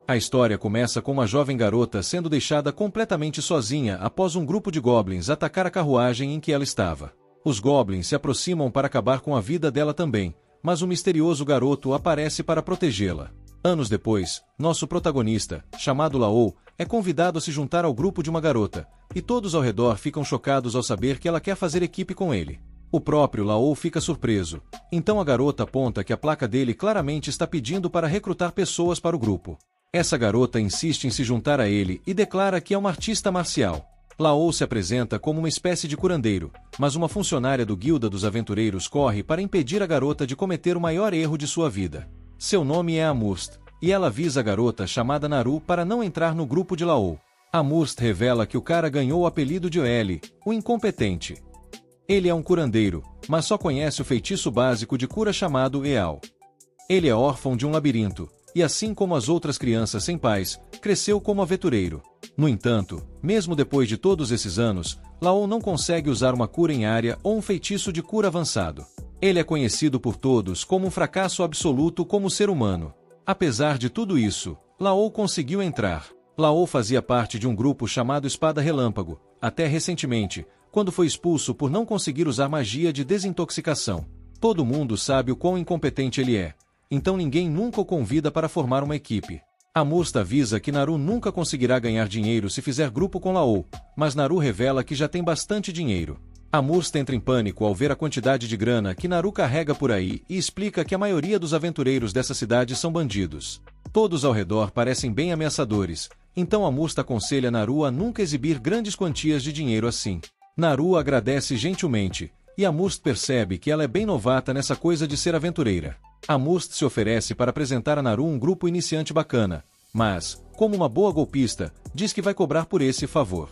A história começa com uma jovem garota sendo deixada completamente sozinha após um grupo de goblins atacar a carruagem em que ela estava. Os goblins se aproximam para acabar com a vida dela também, mas um misterioso garoto aparece para protegê-la. Anos depois, nosso protagonista, chamado Laou, é convidado a se juntar ao grupo de uma garota, e todos ao redor ficam chocados ao saber que ela quer fazer equipe com ele. O próprio Laou fica surpreso, então a garota aponta que a placa dele claramente está pedindo para recrutar pessoas para o grupo. Essa garota insiste em se juntar a ele e declara que é uma artista marcial. Laou se apresenta como uma espécie de curandeiro, mas uma funcionária do Guilda dos Aventureiros corre para impedir a garota de cometer o maior erro de sua vida. Seu nome é Amurst, e ela avisa a garota chamada Naru para não entrar no grupo de Laou. Amurst revela que o cara ganhou o apelido de Oeli, o incompetente. Ele é um curandeiro, mas só conhece o feitiço básico de cura chamado Eal. Ele é órfão de um labirinto, e assim como as outras crianças sem pais, cresceu como aventureiro. No entanto, mesmo depois de todos esses anos, Laou não consegue usar uma cura em área ou um feitiço de cura avançado. Ele é conhecido por todos como um fracasso absoluto como ser humano. Apesar de tudo isso, Laou conseguiu entrar. Laou fazia parte de um grupo chamado Espada Relâmpago, até recentemente, quando foi expulso por não conseguir usar magia de desintoxicação. Todo mundo sabe o quão incompetente ele é, então ninguém nunca o convida para formar uma equipe. Amurst avisa que Naru nunca conseguirá ganhar dinheiro se fizer grupo com Laou, mas Naru revela que já tem bastante dinheiro. Amurst entra em pânico ao ver a quantidade de grana que Naru carrega por aí e explica que a maioria dos aventureiros dessa cidade são bandidos. Todos ao redor parecem bem ameaçadores, então Amurst aconselha Naru a nunca exibir grandes quantias de dinheiro assim. Naru agradece gentilmente, e Amurst percebe que ela é bem novata nessa coisa de ser aventureira. Amurst se oferece para apresentar a Naru um grupo iniciante bacana, mas, como uma boa golpista, diz que vai cobrar por esse favor.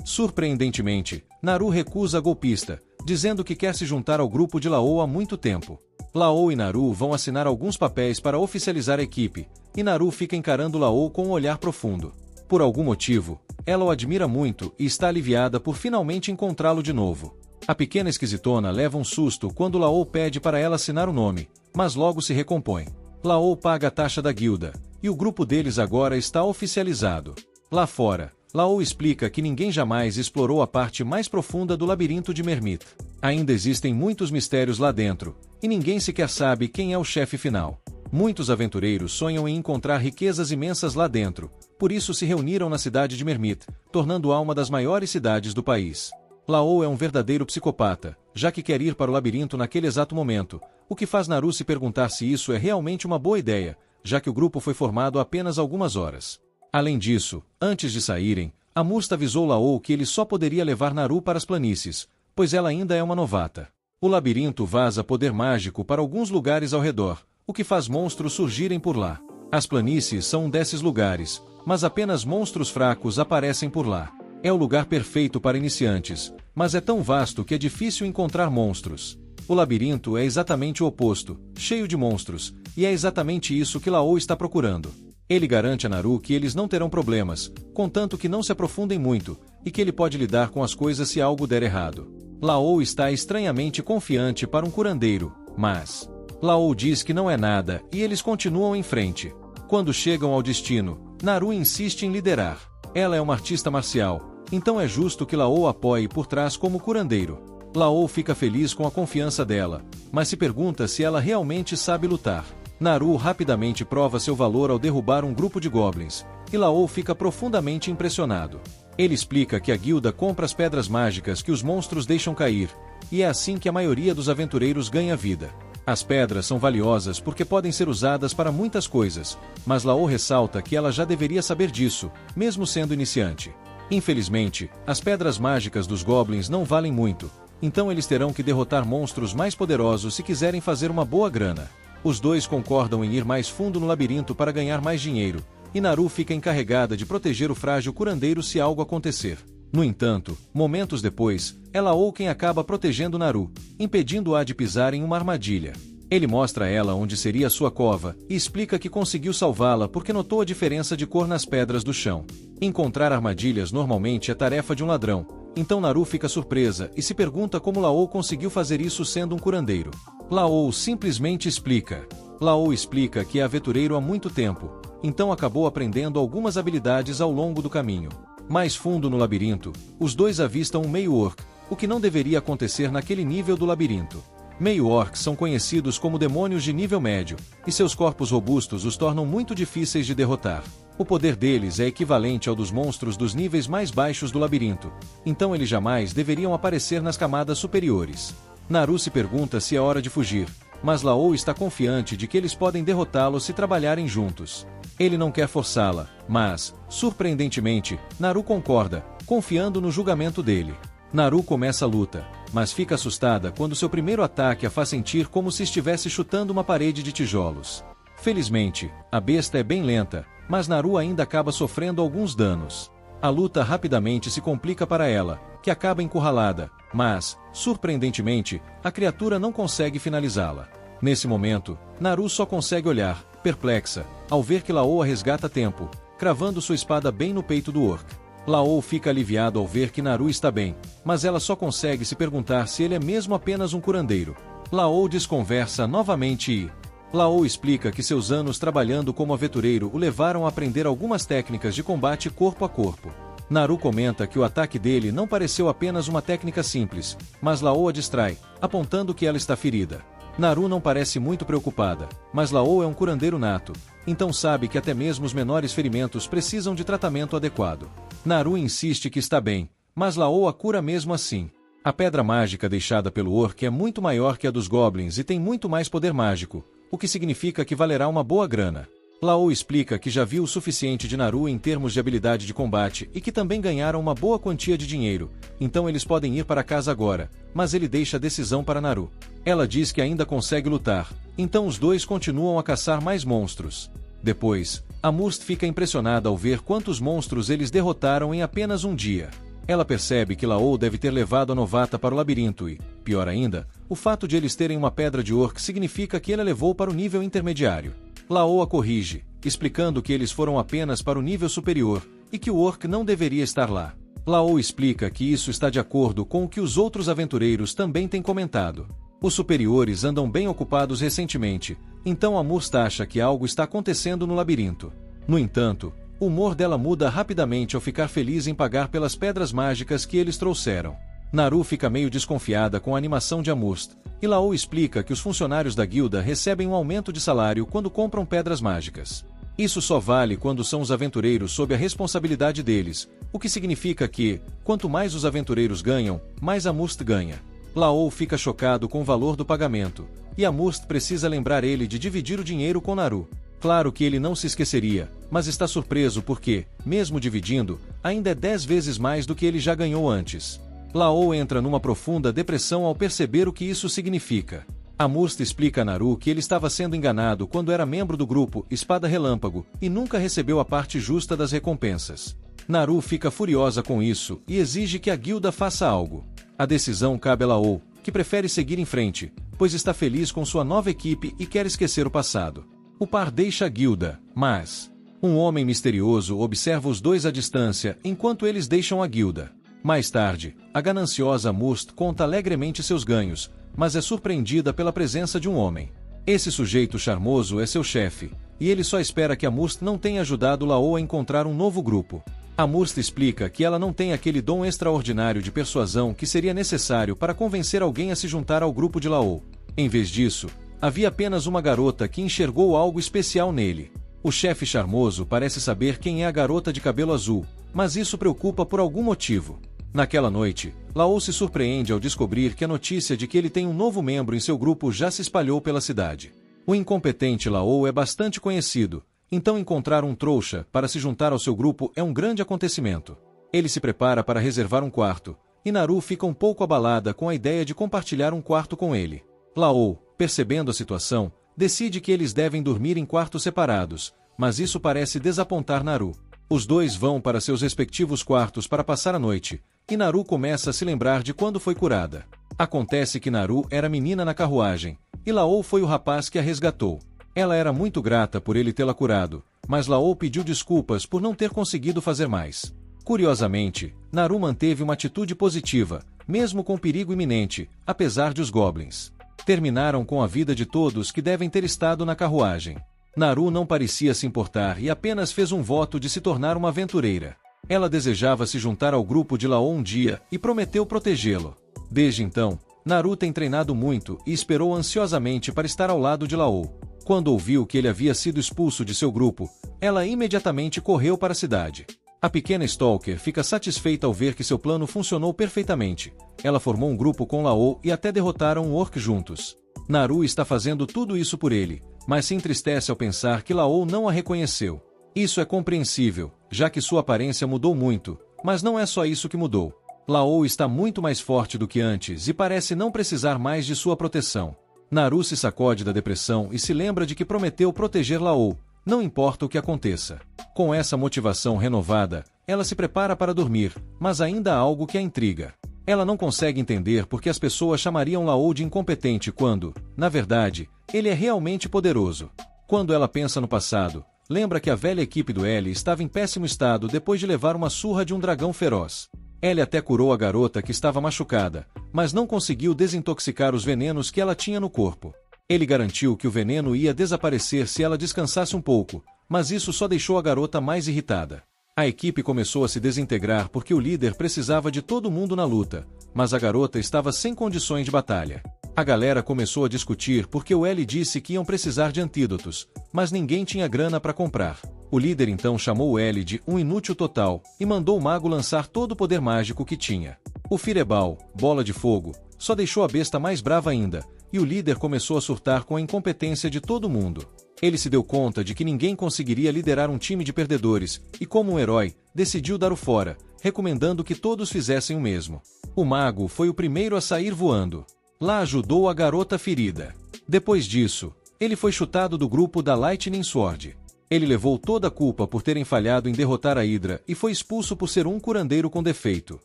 Surpreendentemente, Naru recusa a golpista, dizendo que quer se juntar ao grupo de Laou há muito tempo. Laou e Naru vão assinar alguns papéis para oficializar a equipe, e Naru fica encarando Laou com um olhar profundo. Por algum motivo, ela o admira muito e está aliviada por finalmente encontrá-lo de novo. A pequena esquisitona leva um susto quando Laou pede para ela assinar o nome, mas logo se recompõe. Laou paga a taxa da guilda, e o grupo deles agora está oficializado. Lá fora, Laou explica que ninguém jamais explorou a parte mais profunda do labirinto de Mermit. Ainda existem muitos mistérios lá dentro, e ninguém sequer sabe quem é o chefe final. Muitos aventureiros sonham em encontrar riquezas imensas lá dentro, por isso se reuniram na cidade de Mermit, tornando-a uma das maiores cidades do país. Laou é um verdadeiro psicopata, já que quer ir para o labirinto naquele exato momento, o que faz Naru se perguntar se isso é realmente uma boa ideia, já que o grupo foi formado há apenas algumas horas. Além disso, antes de saírem, Amurst avisou Laou que ele só poderia levar Naru para as planícies, pois ela ainda é uma novata. O labirinto vaza poder mágico para alguns lugares ao redor, o que faz monstros surgirem por lá. As planícies são um desses lugares, mas apenas monstros fracos aparecem por lá. É o lugar perfeito para iniciantes, mas é tão vasto que é difícil encontrar monstros. O labirinto é exatamente o oposto, cheio de monstros, e é exatamente isso que Laou está procurando. Ele garante a Naru que eles não terão problemas, contanto que não se aprofundem muito, e que ele pode lidar com as coisas se algo der errado. Laou está estranhamente confiante para um curandeiro, mas Laou diz que não é nada e eles continuam em frente. Quando chegam ao destino, Naru insiste em liderar. Ela é uma artista marcial, então é justo que Laou apoie por trás como curandeiro. Laou fica feliz com a confiança dela, mas se pergunta se ela realmente sabe lutar. Naru rapidamente prova seu valor ao derrubar um grupo de goblins, e Laou fica profundamente impressionado. Ele explica que a guilda compra as pedras mágicas que os monstros deixam cair, e é assim que a maioria dos aventureiros ganha vida. As pedras são valiosas porque podem ser usadas para muitas coisas, mas Laou ressalta que ela já deveria saber disso, mesmo sendo iniciante. Infelizmente, as pedras mágicas dos goblins não valem muito, então eles terão que derrotar monstros mais poderosos se quiserem fazer uma boa grana. Os dois concordam em ir mais fundo no labirinto para ganhar mais dinheiro, e Naru fica encarregada de proteger o frágil curandeiro se algo acontecer. No entanto, momentos depois, é Laou quem acaba protegendo Naru, impedindo-a de pisar em uma armadilha. Ele mostra a ela onde seria sua cova, e explica que conseguiu salvá-la porque notou a diferença de cor nas pedras do chão. Encontrar armadilhas normalmente é tarefa de um ladrão, então Naru fica surpresa e se pergunta como Laou conseguiu fazer isso sendo um curandeiro. Laou simplesmente explica. Laou explica que é aventureiro há muito tempo, então acabou aprendendo algumas habilidades ao longo do caminho. Mais fundo no labirinto, os dois avistam um meio-orc, o que não deveria acontecer naquele nível do labirinto. Meio-orcs são conhecidos como demônios de nível médio, e seus corpos robustos os tornam muito difíceis de derrotar. O poder deles é equivalente ao dos monstros dos níveis mais baixos do labirinto, então eles jamais deveriam aparecer nas camadas superiores. Naru se pergunta se é hora de fugir, mas Laou está confiante de que eles podem derrotá-lo se trabalharem juntos. Ele não quer forçá-la, mas, surpreendentemente, Naru concorda, confiando no julgamento dele. Naru começa a luta, mas fica assustada quando seu primeiro ataque a faz sentir como se estivesse chutando uma parede de tijolos. Felizmente, a besta é bem lenta, mas Naru ainda acaba sofrendo alguns danos. A luta rapidamente se complica para ela, que acaba encurralada, mas, surpreendentemente, a criatura não consegue finalizá-la. Nesse momento, Naru só consegue olhar, perplexa, ao ver que Laou a resgata a tempo, cravando sua espada bem no peito do orc. Laou fica aliviado ao ver que Naru está bem, mas ela só consegue se perguntar se ele é mesmo apenas um curandeiro. Laou desconversa novamente e Laou explica que seus anos trabalhando como aventureiro o levaram a aprender algumas técnicas de combate corpo a corpo. Naru comenta que o ataque dele não pareceu apenas uma técnica simples, mas Laou a distrai, apontando que ela está ferida. Naru não parece muito preocupada, mas Laou é um curandeiro nato, então sabe que até mesmo os menores ferimentos precisam de tratamento adequado. Naru insiste que está bem, mas Laou a cura mesmo assim. A pedra mágica deixada pelo orc é muito maior que a dos goblins e tem muito mais poder mágico, o que significa que valerá uma boa grana. Laou explica que já viu o suficiente de Naru em termos de habilidade de combate e que também ganharam uma boa quantia de dinheiro, então eles podem ir para casa agora, mas ele deixa a decisão para Naru. Ela diz que ainda consegue lutar, então os dois continuam a caçar mais monstros. Depois, a Must fica impressionada ao ver quantos monstros eles derrotaram em apenas um dia. Ela percebe que Laou deve ter levado a novata para o labirinto e, pior ainda, o fato de eles terem uma pedra de orc significa que ele a levou para o nível intermediário. Laou a corrige, explicando que eles foram apenas para o nível superior, e que o orc não deveria estar lá. Laou explica que isso está de acordo com o que os outros aventureiros também têm comentado. Os superiores andam bem ocupados recentemente, então a Must acha que algo está acontecendo no labirinto. No entanto, o humor dela muda rapidamente ao ficar feliz em pagar pelas pedras mágicas que eles trouxeram. Naru fica meio desconfiada com a animação de Amust, e Laou explica que os funcionários da guilda recebem um aumento de salário quando compram pedras mágicas. Isso só vale quando são os aventureiros sob a responsabilidade deles, o que significa que, quanto mais os aventureiros ganham, mais Amust ganha. Laou fica chocado com o valor do pagamento, e Amust precisa lembrar ele de dividir o dinheiro com Naru. Claro que ele não se esqueceria, mas está surpreso porque, mesmo dividindo, ainda é 10 vezes mais do que ele já ganhou antes. Laou entra numa profunda depressão ao perceber o que isso significa. Amust explica a Naru que ele estava sendo enganado quando era membro do grupo Espada Relâmpago e nunca recebeu a parte justa das recompensas. Naru fica furiosa com isso e exige que a guilda faça algo. A decisão cabe a Laou, que prefere seguir em frente, pois está feliz com sua nova equipe e quer esquecer o passado. O par deixa a guilda, mas um homem misterioso observa os dois à distância enquanto eles deixam a guilda. Mais tarde, a gananciosa Must conta alegremente seus ganhos, mas é surpreendida pela presença de um homem. Esse sujeito charmoso é seu chefe, e ele só espera que a Must não tenha ajudado Laou a encontrar um novo grupo. A Must explica que ela não tem aquele dom extraordinário de persuasão que seria necessário para convencer alguém a se juntar ao grupo de Laou. Em vez disso, havia apenas uma garota que enxergou algo especial nele. O chefe charmoso parece saber quem é a garota de cabelo azul, mas isso preocupa por algum motivo. Naquela noite, Laou se surpreende ao descobrir que a notícia de que ele tem um novo membro em seu grupo já se espalhou pela cidade. O incompetente Laou é bastante conhecido, então encontrar um trouxa para se juntar ao seu grupo é um grande acontecimento. Ele se prepara para reservar um quarto, e Naru fica um pouco abalada com a ideia de compartilhar um quarto com ele. Laou, percebendo a situação, decide que eles devem dormir em quartos separados, mas isso parece desapontar Naru. Os dois vão para seus respectivos quartos para passar a noite, e Naru começa a se lembrar de quando foi curada. Acontece que Naru era menina na carruagem, e Laou foi o rapaz que a resgatou. Ela era muito grata por ele tê-la curado, mas Laou pediu desculpas por não ter conseguido fazer mais. Curiosamente, Naru manteve uma atitude positiva, mesmo com perigo iminente, apesar de os goblins. Terminaram com a vida de todos que devem ter estado na carruagem. Naru não parecia se importar e apenas fez um voto de se tornar uma aventureira. Ela desejava se juntar ao grupo de Lao um dia e prometeu protegê-lo. Desde então, Naru tem treinado muito e esperou ansiosamente para estar ao lado de Lao. Quando ouviu que ele havia sido expulso de seu grupo, ela imediatamente correu para a cidade. A pequena Stalker fica satisfeita ao ver que seu plano funcionou perfeitamente. Ela formou um grupo com Lao e até derrotaram um orc juntos. Naru está fazendo tudo isso por ele, mas se entristece ao pensar que Lao não a reconheceu. Isso é compreensível, já que sua aparência mudou muito, mas não é só isso que mudou. Lao está muito mais forte do que antes e parece não precisar mais de sua proteção. Naru se sacode da depressão e se lembra de que prometeu proteger Lao, não importa o que aconteça. Com essa motivação renovada, ela se prepara para dormir, mas ainda há algo que a intriga. Ela não consegue entender por que as pessoas chamariam Lao de incompetente quando, na verdade, ele é realmente poderoso. Quando ela pensa no passado, lembra que a velha equipe do L estava em péssimo estado depois de levar uma surra de um dragão feroz. Ele até curou a garota que estava machucada, mas não conseguiu desintoxicar os venenos que ela tinha no corpo. Ele garantiu que o veneno ia desaparecer se ela descansasse um pouco, mas isso só deixou a garota mais irritada. A equipe começou a se desintegrar porque o líder precisava de todo mundo na luta, mas a garota estava sem condições de batalha. A galera começou a discutir porque o L disse que iam precisar de antídotos, mas ninguém tinha grana para comprar. O líder então chamou o L de um inútil total e mandou o mago lançar todo o poder mágico que tinha. O Fireball, bola de fogo, só deixou a besta mais brava ainda, e o líder começou a surtar com a incompetência de todo mundo. Ele se deu conta de que ninguém conseguiria liderar um time de perdedores, e como um herói, decidiu dar o fora, recomendando que todos fizessem o mesmo. O mago foi o primeiro a sair voando. Lá ajudou a garota ferida. Depois disso, ele foi chutado do grupo da Lightning Sword. Ele levou toda a culpa por terem falhado em derrotar a Hydra e foi expulso por ser um curandeiro com defeito.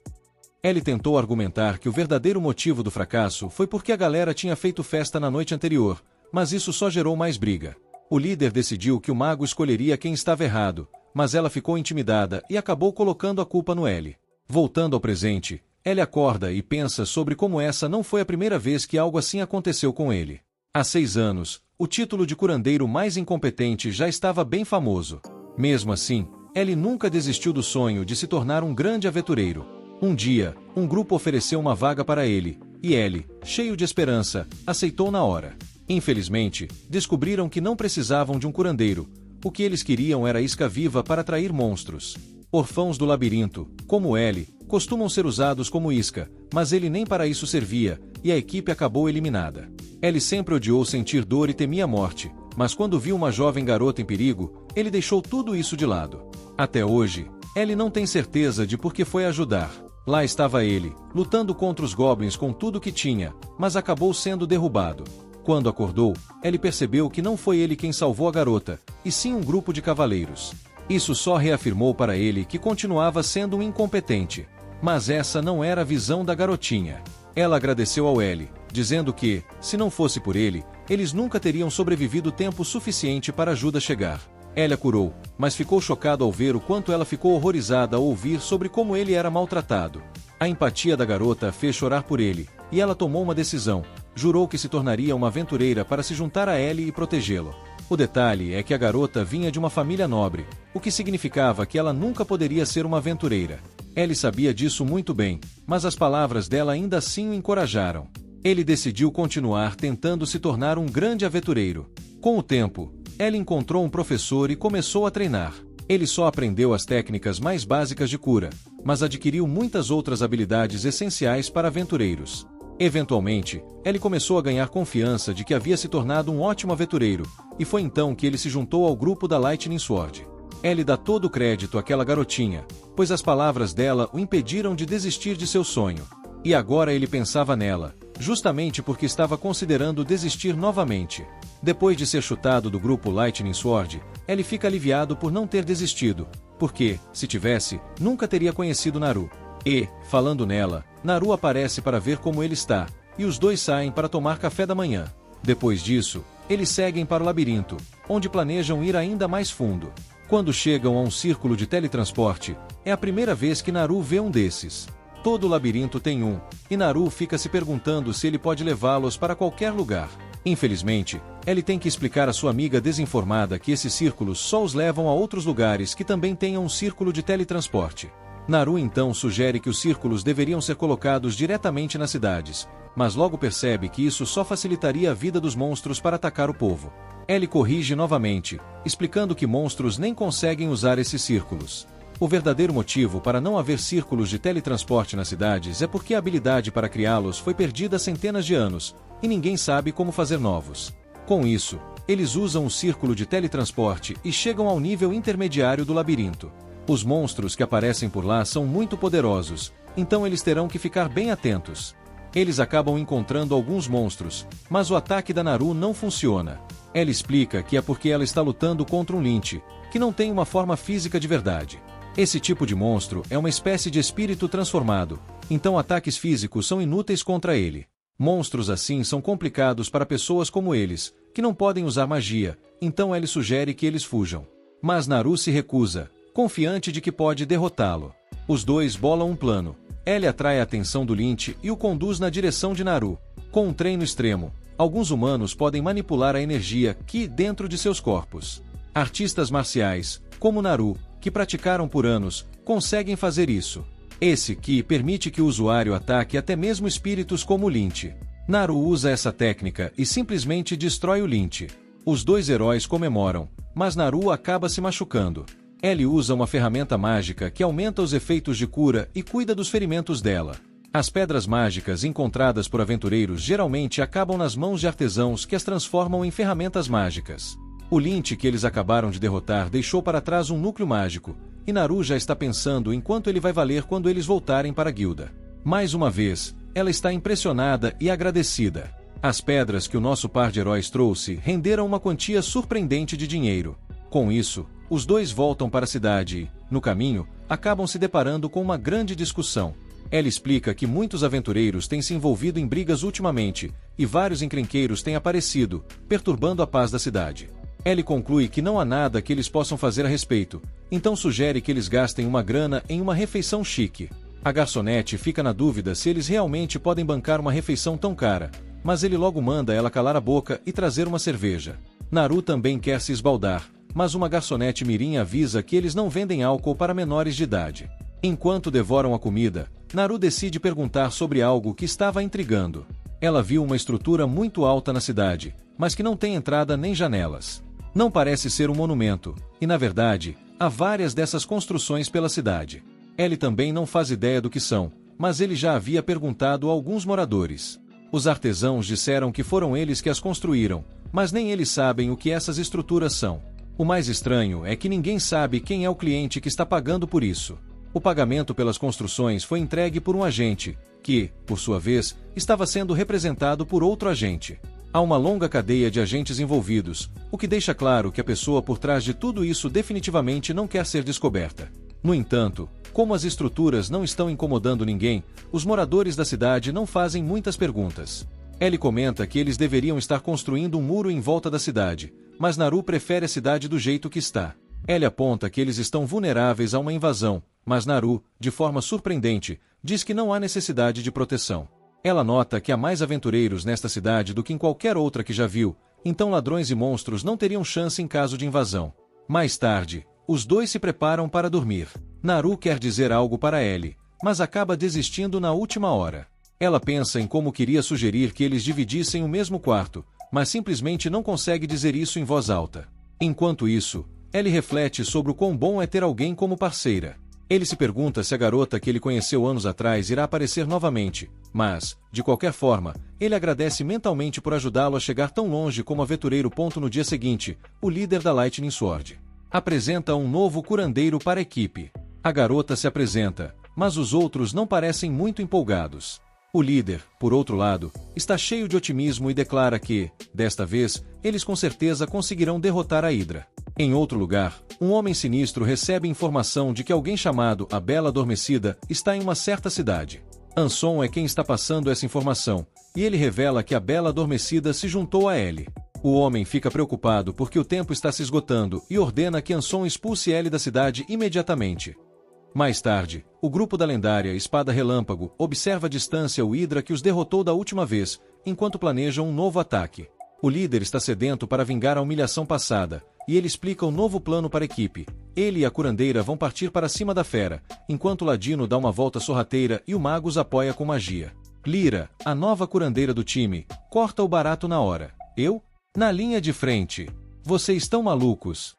Ele tentou argumentar que o verdadeiro motivo do fracasso foi porque a galera tinha feito festa na noite anterior, mas isso só gerou mais briga. O líder decidiu que o mago escolheria quem estava errado, mas ela ficou intimidada e acabou colocando a culpa no L. Voltando ao presente, ele acorda e pensa sobre como essa não foi a primeira vez que algo assim aconteceu com ele. Há 6 anos, o título de curandeiro mais incompetente já estava bem famoso. Mesmo assim, ele nunca desistiu do sonho de se tornar um grande aventureiro. Um dia, um grupo ofereceu uma vaga para ele, e ele, cheio de esperança, aceitou na hora. Infelizmente, descobriram que não precisavam de um curandeiro. O que eles queriam era isca viva para atrair monstros. Orfãos do labirinto, como ele, costumam ser usados como isca, mas ele nem para isso servia, e a equipe acabou eliminada. Ele sempre odiou sentir dor e temia a morte, mas quando viu uma jovem garota em perigo, ele deixou tudo isso de lado. Até hoje, ele não tem certeza de por que foi ajudar. Lá estava ele, lutando contra os goblins com tudo que tinha, mas acabou sendo derrubado. Quando acordou, ele percebeu que não foi ele quem salvou a garota, e sim um grupo de cavaleiros. Isso só reafirmou para ele que continuava sendo um incompetente. Mas essa não era a visão da garotinha. Ela agradeceu ao L, dizendo que, se não fosse por ele, eles nunca teriam sobrevivido tempo suficiente para a ajuda chegar. Ela curou, mas ficou chocado ao ver o quanto ela ficou horrorizada ao ouvir sobre como ele era maltratado. A empatia da garota fez chorar por ele, e ela tomou uma decisão. Jurou que se tornaria uma aventureira para se juntar a Ellie e protegê-lo. O detalhe é que a garota vinha de uma família nobre, o que significava que ela nunca poderia ser uma aventureira. Ellie sabia disso muito bem, mas as palavras dela ainda assim o encorajaram. Ele decidiu continuar tentando se tornar um grande aventureiro. Com o tempo, Ellie encontrou um professor e começou a treinar. Ele só aprendeu as técnicas mais básicas de cura, mas adquiriu muitas outras habilidades essenciais para aventureiros. Eventualmente, ele começou a ganhar confiança de que havia se tornado um ótimo aventureiro, e foi então que ele se juntou ao grupo da Lightning Sword. Ele dá todo o crédito àquela garotinha, pois as palavras dela o impediram de desistir de seu sonho. E agora ele pensava nela, justamente porque estava considerando desistir novamente. Depois de ser chutado do grupo Lightning Sword, ele fica aliviado por não ter desistido, porque, se tivesse, nunca teria conhecido Naru. E, falando nela, Naru aparece para ver como ele está, e os dois saem para tomar café da manhã. Depois disso, eles seguem para o labirinto, onde planejam ir ainda mais fundo. Quando chegam a um círculo de teletransporte, é a primeira vez que Naru vê um desses. Todo o labirinto tem um, e Naru fica se perguntando se ele pode levá-los para qualquer lugar. Infelizmente, Ellie tem que explicar à sua amiga desinformada que esses círculos só os levam a outros lugares que também tenham um círculo de teletransporte. Naru então sugere que os círculos deveriam ser colocados diretamente nas cidades, mas logo percebe que isso só facilitaria a vida dos monstros para atacar o povo. Ellie corrige novamente, explicando que monstros nem conseguem usar esses círculos. O verdadeiro motivo para não haver círculos de teletransporte nas cidades é porque a habilidade para criá-los foi perdida há centenas de anos, e ninguém sabe como fazer novos. Com isso, eles usam o círculo de teletransporte e chegam ao nível intermediário do labirinto. Os monstros que aparecem por lá são muito poderosos, então eles terão que ficar bem atentos. Eles acabam encontrando alguns monstros, mas o ataque da Naru não funciona. Ela explica que é porque ela está lutando contra um Lynch, que não tem uma forma física de verdade. Esse tipo de monstro é uma espécie de espírito transformado, então ataques físicos são inúteis contra ele. Monstros assim são complicados para pessoas como eles, que não podem usar magia, então ele sugere que eles fujam. Mas Naru se recusa, confiante de que pode derrotá-lo. Os dois bolam um plano. Ellie atrai a atenção do Lynch e o conduz na direção de Naru. Com um treino extremo, alguns humanos podem manipular a energia Ki dentro de seus corpos. Artistas marciais, como Naru, que praticaram por anos, conseguem fazer isso. Esse Ki permite que o usuário ataque até mesmo espíritos como o Lynch. Naru usa essa técnica e simplesmente destrói o Lynch. Os dois heróis comemoram, mas Naru acaba se machucando. Ellie usa uma ferramenta mágica que aumenta os efeitos de cura e cuida dos ferimentos dela. As pedras mágicas encontradas por aventureiros geralmente acabam nas mãos de artesãos que as transformam em ferramentas mágicas. O Lynch que eles acabaram de derrotar deixou para trás um núcleo mágico, e Naru já está pensando em quanto ele vai valer quando eles voltarem para a guilda. Mais uma vez, ela está impressionada e agradecida. As pedras que o nosso par de heróis trouxe renderam uma quantia surpreendente de dinheiro. Com isso, os dois voltam para a cidade e, no caminho, acabam se deparando com uma grande discussão. Ela explica que muitos aventureiros têm se envolvido em brigas ultimamente, e vários encrenqueiros têm aparecido, perturbando a paz da cidade. Ellie conclui que não há nada que eles possam fazer a respeito, então sugere que eles gastem uma grana em uma refeição chique. A garçonete fica na dúvida se eles realmente podem bancar uma refeição tão cara, mas ele logo manda ela calar a boca e trazer uma cerveja. Naru também quer se esbaldar, mas uma garçonete mirim avisa que eles não vendem álcool para menores de idade. Enquanto devoram a comida, Naru decide perguntar sobre algo que estava a intrigando. Ela viu uma estrutura muito alta na cidade, mas que não tem entrada nem janelas. Não parece ser um monumento, e na verdade, há várias dessas construções pela cidade. Ellie também não faz ideia do que são, mas ele já havia perguntado a alguns moradores. Os artesãos disseram que foram eles que as construíram, mas nem eles sabem o que essas estruturas são. O mais estranho é que ninguém sabe quem é o cliente que está pagando por isso. O pagamento pelas construções foi entregue por um agente, que, por sua vez, estava sendo representado por outro agente. Há uma longa cadeia de agentes envolvidos, o que deixa claro que a pessoa por trás de tudo isso definitivamente não quer ser descoberta. No entanto, como as estruturas não estão incomodando ninguém, os moradores da cidade não fazem muitas perguntas. Ellie comenta que eles deveriam estar construindo um muro em volta da cidade, mas Naru prefere a cidade do jeito que está. Ellie aponta que eles estão vulneráveis a uma invasão, mas Naru, de forma surpreendente, diz que não há necessidade de proteção. Ela nota que há mais aventureiros nesta cidade do que em qualquer outra que já viu, então ladrões e monstros não teriam chance em caso de invasão. Mais tarde, os dois se preparam para dormir. Naru quer dizer algo para Ellie, mas acaba desistindo na última hora. Ela pensa em como queria sugerir que eles dividissem o mesmo quarto, mas simplesmente não consegue dizer isso em voz alta. Enquanto isso, Ellie reflete sobre o quão bom é ter alguém como parceira. Ele se pergunta se a garota que ele conheceu anos atrás irá aparecer novamente, mas, de qualquer forma, ele agradece mentalmente por ajudá-lo a chegar tão longe como aventureiro. No dia seguinte, o líder da Lightning Sword apresenta um novo curandeiro para a equipe. A garota se apresenta, mas os outros não parecem muito empolgados. O líder, por outro lado, está cheio de otimismo e declara que, desta vez, eles com certeza conseguirão derrotar a Hydra. Em outro lugar, um homem sinistro recebe informação de que alguém chamado a Bela Adormecida está em uma certa cidade. Anson é quem está passando essa informação, e ele revela que a Bela Adormecida se juntou a Ellie. O homem fica preocupado porque o tempo está se esgotando e ordena que Anson expulse Ellie da cidade imediatamente. Mais tarde, o grupo da lendária Espada Relâmpago observa à distância o Hydra que os derrotou da última vez, enquanto planejam um novo ataque. O líder está sedento para vingar a humilhação passada, e ele explica o novo plano para a equipe. Ele e a curandeira vão partir para cima da fera, enquanto o ladino dá uma volta sorrateira e o mago os apoia com magia. Lyra, a nova curandeira do time, corta o barato na hora. Eu? Na linha de frente. Vocês estão malucos?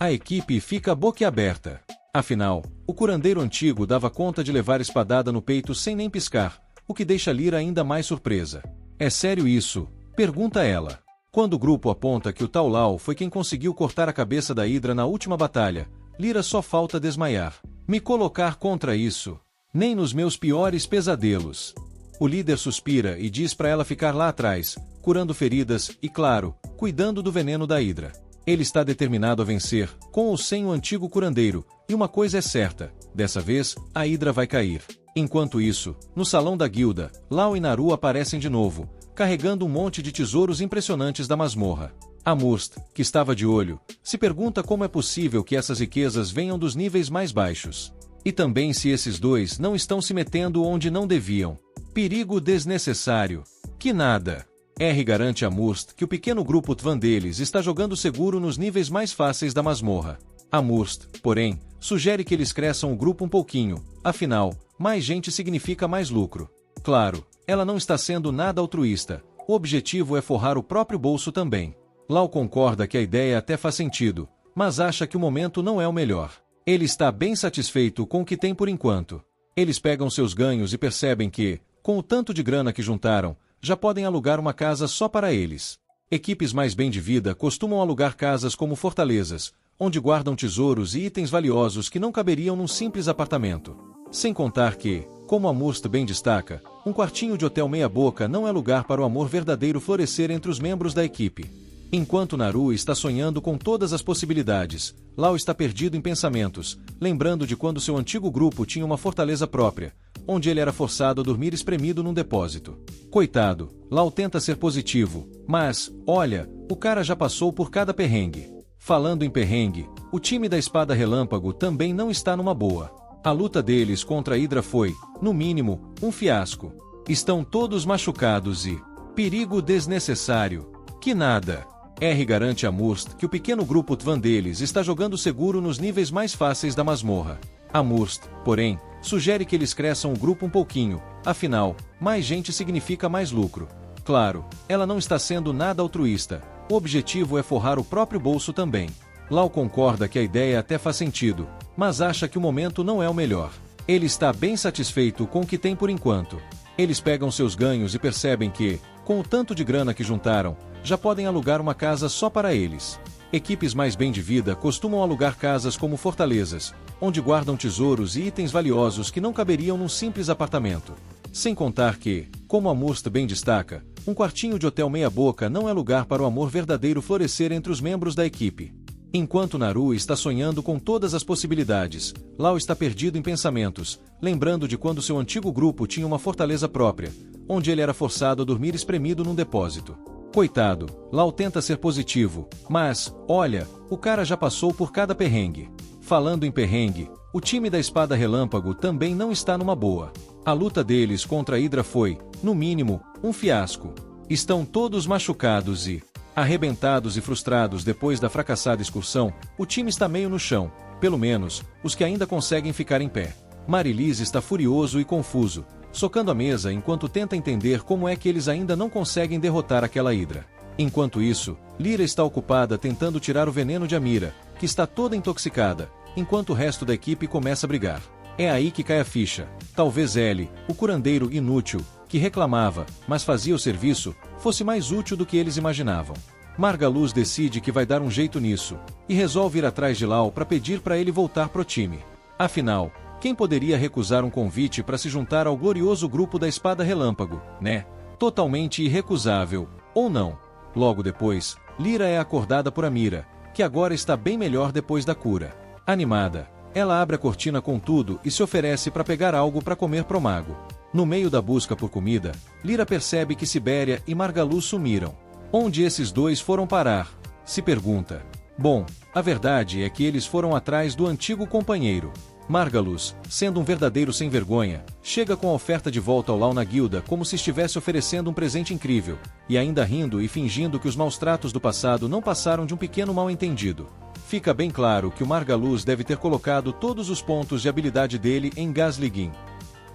A equipe fica boquiaberta. Afinal, o curandeiro antigo dava conta de levar espadada no peito sem nem piscar, o que deixa Lyra ainda mais surpresa. É sério isso? Pergunta ela. Quando o grupo aponta que o Tal Lau foi quem conseguiu cortar a cabeça da Hidra na última batalha, Lyra só falta desmaiar. Me colocar contra isso? Nem nos meus piores pesadelos. O líder suspira e diz para ela ficar lá atrás, curando feridas e, claro, cuidando do veneno da Hidra. Ele está determinado a vencer, com ou sem o antigo curandeiro, e uma coisa é certa, dessa vez, a Hidra vai cair. Enquanto isso, no salão da guilda, Lau e Naru aparecem de novo, carregando um monte de tesouros impressionantes da masmorra. Amurst, que estava de olho, se pergunta como é possível que essas riquezas venham dos níveis mais baixos. E também se esses dois não estão se metendo onde não deviam. Perigo desnecessário. Que nada. R garante a Amurst que o pequeno grupo Tvan deles está jogando seguro nos níveis mais fáceis da masmorra. Amurst, porém, sugere que eles cresçam o grupo um pouquinho, afinal, mais gente significa mais lucro. Claro, ela não está sendo nada altruísta, o objetivo é forrar o próprio bolso também. Lau concorda que a ideia até faz sentido, mas acha que o momento não é o melhor. Ele está bem satisfeito com o que tem por enquanto. Eles pegam seus ganhos e percebem que, com o tanto de grana que juntaram, já podem alugar uma casa só para eles. Equipes mais bem de vida costumam alugar casas como fortalezas, onde guardam tesouros e itens valiosos que não caberiam num simples apartamento. Sem contar que, como Amurst bem destaca, um quartinho de hotel meia-boca não é lugar para o amor verdadeiro florescer entre os membros da equipe. Enquanto Naru está sonhando com todas as possibilidades, Lau está perdido em pensamentos, lembrando de quando seu antigo grupo tinha uma fortaleza própria, onde ele era forçado a dormir espremido num depósito. Coitado, Lau tenta ser positivo, mas, olha, o cara já passou por cada perrengue. Falando em perrengue, o time da Espada Relâmpago também não está numa boa. A luta deles contra a Hidra foi, no mínimo, um fiasco. Estão todos machucados e... perigo desnecessário. Que nada. R garante a Amurst que o pequeno grupo Tvan deles está jogando seguro nos níveis mais fáceis da masmorra. Amurst, porém, sugere que eles cresçam o grupo um pouquinho, afinal, mais gente significa mais lucro. Claro, ela não está sendo nada altruísta, o objetivo é forrar o próprio bolso também. Lau concorda que a ideia até faz sentido, mas acha que o momento não é o melhor. Ele está bem satisfeito com o que tem por enquanto. Eles pegam seus ganhos e percebem que, com o tanto de grana que juntaram, já podem alugar uma casa só para eles. Equipes mais bem de vida costumam alugar casas como fortalezas, onde guardam tesouros e itens valiosos que não caberiam num simples apartamento. Sem contar que, como Amurst bem destaca, um quartinho de hotel meia-boca não é lugar para o amor verdadeiro florescer entre os membros da equipe. Enquanto Naru está sonhando com todas as possibilidades, Lau está perdido em pensamentos, lembrando de quando seu antigo grupo tinha uma fortaleza própria, onde ele era forçado a dormir espremido num depósito. Coitado, Lau tenta ser positivo, mas, olha, o cara já passou por cada perrengue. Falando em perrengue, o time da Espada Relâmpago também não está numa boa. A luta deles contra a Hidra foi, no mínimo, um fiasco. Estão todos machucados e, arrebentados e frustrados depois da fracassada excursão, o time está meio no chão, pelo menos, os que ainda conseguem ficar em pé. Marilis está furioso e confuso, socando a mesa enquanto tenta entender como é que eles ainda não conseguem derrotar aquela Hidra. Enquanto isso, Lyra está ocupada tentando tirar o veneno de Amira, que está toda intoxicada, enquanto o resto da equipe começa a brigar. É aí que cai a ficha. Talvez ele, o curandeiro inútil, que reclamava, mas fazia o serviço, fosse mais útil do que eles imaginavam. Margaluz decide que vai dar um jeito nisso, e resolve ir atrás de Lau para pedir para ele voltar pro time. Afinal, quem poderia recusar um convite para se juntar ao glorioso grupo da Espada Relâmpago, né? Totalmente irrecusável, ou não? Logo depois, Lyra é acordada por Amira, que agora está bem melhor depois da cura. Animada, ela abre a cortina com tudo e se oferece para pegar algo para comer pro mago. No meio da busca por comida, Lyra percebe que Sibéria e Margaluz sumiram. Onde esses dois foram parar? Se pergunta. Bom, a verdade é que eles foram atrás do antigo companheiro. Margaluz, sendo um verdadeiro sem-vergonha, chega com a oferta de volta ao Lau na guilda como se estivesse oferecendo um presente incrível, e ainda rindo e fingindo que os maus tratos do passado não passaram de um pequeno mal-entendido. Fica bem claro que o Margaluz deve ter colocado todos os pontos de habilidade dele em Gazligin.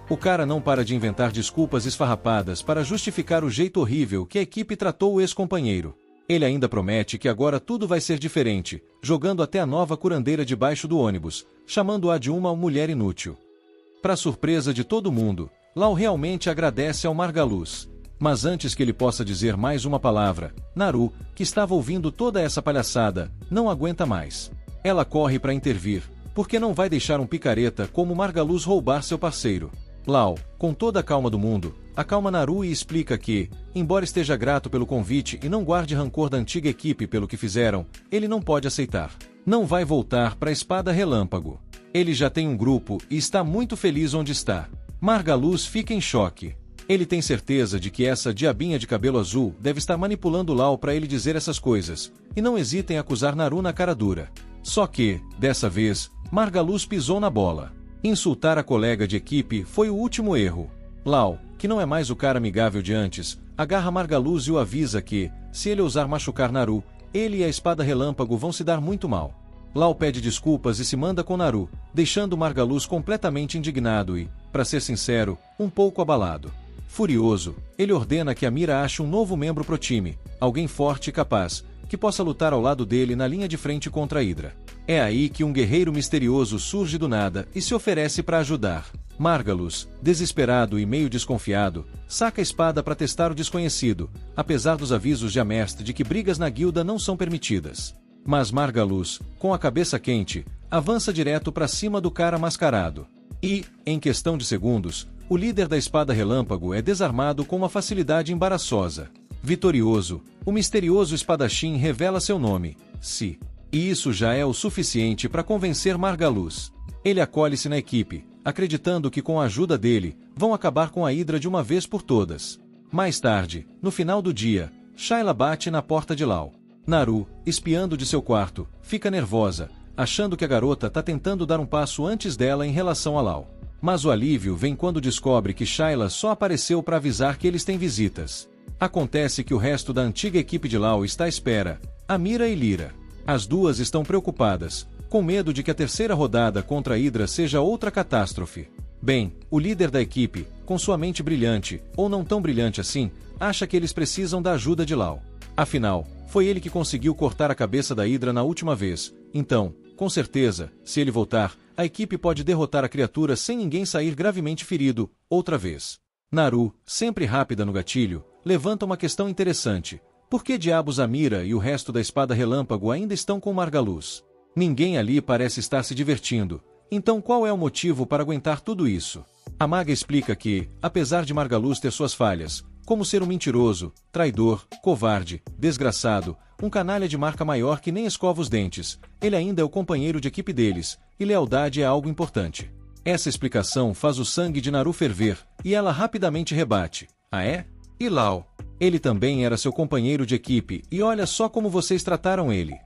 O cara não para de inventar desculpas esfarrapadas para justificar o jeito horrível que a equipe tratou o ex-companheiro. Ele ainda promete que agora tudo vai ser diferente, jogando até a nova curandeira debaixo do ônibus, chamando-a de uma mulher inútil. Para surpresa de todo mundo, Lau realmente agradece ao Margaluz. Mas antes que ele possa dizer mais uma palavra, Naru, que estava ouvindo toda essa palhaçada, não aguenta mais. Ela corre para intervir, porque não vai deixar um picareta como Margaluz roubar seu parceiro. Lau, com toda a calma do mundo, acalma Naru e explica que, embora esteja grato pelo convite e não guarde rancor da antiga equipe pelo que fizeram, ele não pode aceitar. Não vai voltar para a Espada Relâmpago. Ele já tem um grupo e está muito feliz onde está. Margaluz fica em choque. Ele tem certeza de que essa diabinha de cabelo azul deve estar manipulando Lau para ele dizer essas coisas, e não hesita em acusar Naru na cara dura. Só que, dessa vez, Margaluz pisou na bola. Insultar a colega de equipe foi o último erro. Lau, que não é mais o cara amigável de antes, agarra Margaluz e o avisa que, se ele ousar machucar Naru, ele e a Espada Relâmpago vão se dar muito mal. Lau pede desculpas e se manda com Naru, deixando Margaluz completamente indignado e, para ser sincero, um pouco abalado. Furioso, ele ordena que a Mira ache um novo membro pro time, alguém forte e capaz, que possa lutar ao lado dele na linha de frente contra a Hydra. É aí que um guerreiro misterioso surge do nada e se oferece para ajudar. Margaluz, desesperado e meio desconfiado, saca a espada para testar o desconhecido, apesar dos avisos de Amherst de que brigas na guilda não são permitidas. Mas Margaluz, com a cabeça quente, avança direto para cima do cara mascarado. E, em questão de segundos, o líder da Espada Relâmpago é desarmado com uma facilidade embaraçosa. Vitorioso, o misterioso espadachim revela seu nome, Si. E isso já é o suficiente para convencer Margaluz. Ele acolhe-se na equipe, acreditando que com a ajuda dele, vão acabar com a Hydra de uma vez por todas. Mais tarde, no final do dia, Shayla bate na porta de Lau. Naru, espiando de seu quarto, fica nervosa, achando que a garota tá tentando dar um passo antes dela em relação a Lau. Mas o alívio vem quando descobre que Shayla só apareceu para avisar que eles têm visitas. Acontece que o resto da antiga equipe de Lau está à espera, Amira e Lyra. As duas estão preocupadas, com medo de que a terceira rodada contra a Hydra seja outra catástrofe. Bem, o líder da equipe, com sua mente brilhante, ou não tão brilhante assim, acha que eles precisam da ajuda de Lau. Afinal, foi ele que conseguiu cortar a cabeça da Hydra na última vez, então, com certeza, se ele voltar, a equipe pode derrotar a criatura sem ninguém sair gravemente ferido, outra vez. Naru, sempre rápida no gatilho, levanta uma questão interessante. Por que diabos Amira e o resto da Espada Relâmpago ainda estão com Margaluz? Ninguém ali parece estar se divertindo, então qual é o motivo para aguentar tudo isso? A maga explica que, apesar de Margaluz ter suas falhas, como ser um mentiroso, traidor, covarde, desgraçado, um canalha de marca maior que nem escova os dentes, ele ainda é o companheiro de equipe deles, e lealdade é algo importante. Essa explicação faz o sangue de Naru ferver, e ela rapidamente rebate. Ah é? E Lau? Ele também era seu companheiro de equipe, e olha só como vocês trataram ele.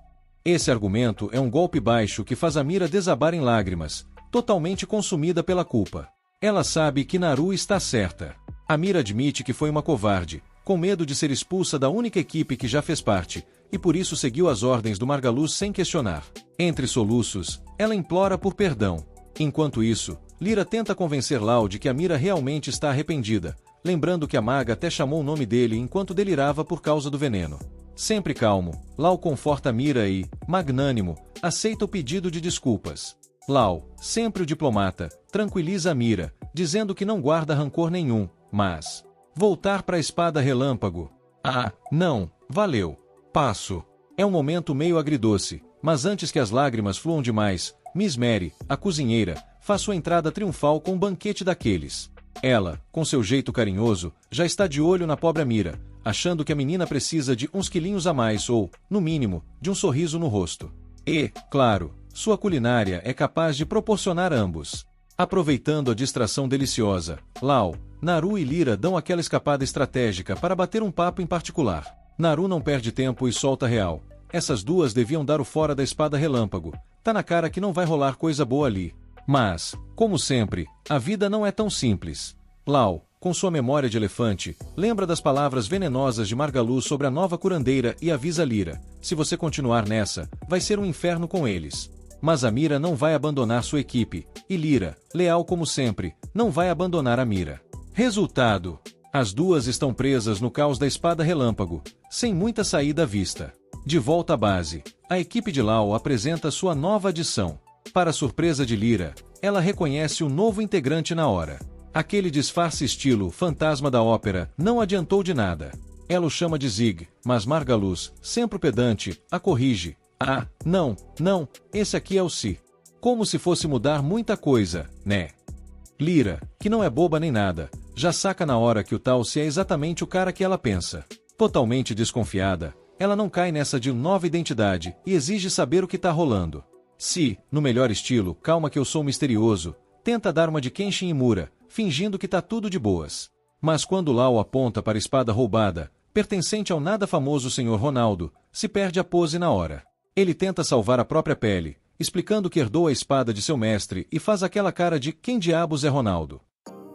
Esse argumento é um golpe baixo que faz a Mira desabar em lágrimas, totalmente consumida pela culpa. Ela sabe que Naru está certa. A Mira admite que foi uma covarde, com medo de ser expulsa da única equipe que já fez parte, e por isso seguiu as ordens do Margaluz sem questionar. Entre soluços, ela implora por perdão. Enquanto isso, Lyra tenta convencer Lau de que a Mira realmente está arrependida, lembrando que a maga até chamou o nome dele enquanto delirava por causa do veneno. Sempre calmo, Lau conforta Mira e, magnânimo, aceita o pedido de desculpas. Lau, sempre o diplomata, tranquiliza Mira, dizendo que não guarda rancor nenhum, mas... voltar para a Espada Relâmpago. Ah, não, valeu. Passo. É um momento meio agridoce, mas antes que as lágrimas fluam demais, Miss Mary, a cozinheira, faz sua entrada triunfal com um banquete daqueles. Ela, com seu jeito carinhoso, já está de olho na pobre Mira, achando que a menina precisa de uns quilinhos a mais ou, no mínimo, de um sorriso no rosto. E, claro, sua culinária é capaz de proporcionar ambos. Aproveitando a distração deliciosa, Lau, Naru e Lyra dão aquela escapada estratégica para bater um papo em particular. Naru não perde tempo e solta real. Essas duas deviam dar o fora da Espada Relâmpago. Tá na cara que não vai rolar coisa boa ali. Mas, como sempre, a vida não é tão simples. Lau, com sua memória de elefante, lembra das palavras venenosas de Margaluz sobre a nova curandeira e avisa Lyra: se você continuar nessa, vai ser um inferno com eles. Mas a Mira não vai abandonar sua equipe, e Lyra, leal como sempre, não vai abandonar a Mira. Resultado: as duas estão presas no caos da espada relâmpago, sem muita saída à vista. De volta à base, a equipe de Lau apresenta sua nova adição. Para surpresa de Lyra, ela reconhece o novo integrante na hora. Aquele disfarce estilo fantasma da ópera não adiantou de nada. Ela o chama de Zig, mas Margaluz, sempre pedante, a corrige. Ah, não, esse aqui é o Si. Como se fosse mudar muita coisa, né? Lyra, que não é boba nem nada, já saca na hora que o tal Si é exatamente o cara que ela pensa. Totalmente desconfiada, ela não cai nessa de nova identidade e exige saber o que tá rolando. Si, no melhor estilo, calma que eu sou misterioso, tenta dar uma de Kenshin Imura, fingindo que tá tudo de boas. Mas quando Lau aponta para a espada roubada, pertencente ao nada famoso Sr. Ronaldo, se perde a pose na hora. Ele tenta salvar a própria pele, explicando que herdou a espada de seu mestre e faz aquela cara de quem diabos é Ronaldo.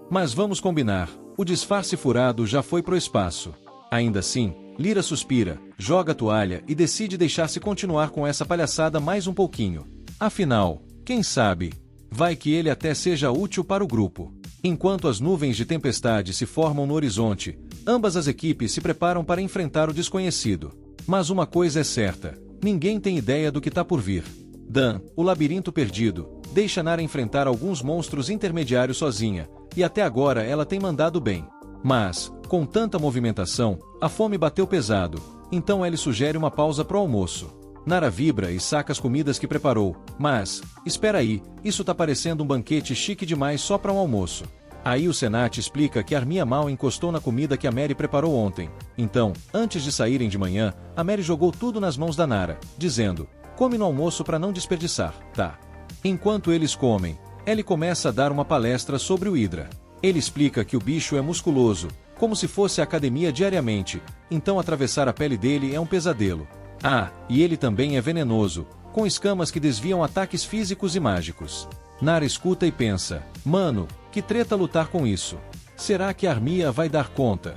Mas vamos combinar, o disfarce furado já foi pro espaço. Ainda assim, Lyra suspira, joga a toalha e decide deixar-se continuar com essa palhaçada mais um pouquinho. Afinal, quem sabe, vai que ele até seja útil para o grupo. Enquanto as nuvens de tempestade se formam no horizonte, ambas as equipes se preparam para enfrentar o desconhecido. Mas uma coisa é certa, ninguém tem ideia do que tá por vir. Dan, o labirinto perdido, deixa Nara enfrentar alguns monstros intermediários sozinha, e até agora ela tem mandado bem. Mas, com tanta movimentação, a fome bateu pesado, então ele sugere uma pausa pro almoço. Nara vibra e saca as comidas que preparou, mas, espera aí, isso tá parecendo um banquete chique demais só para um almoço. Aí o Senat explica que Armia mal encostou na comida que a Mary preparou ontem. Então, antes de saírem de manhã, a Mary jogou tudo nas mãos da Nara, dizendo: come no almoço para não desperdiçar, tá? Enquanto eles comem, ele começa a dar uma palestra sobre o Hydra. Ele explica que o bicho é musculoso, como se fosse a academia diariamente, então atravessar a pele dele é um pesadelo. Ah, e ele também é venenoso, com escamas que desviam ataques físicos e mágicos. Nara escuta e pensa: mano, que treta lutar com isso. Será que a Armia vai dar conta?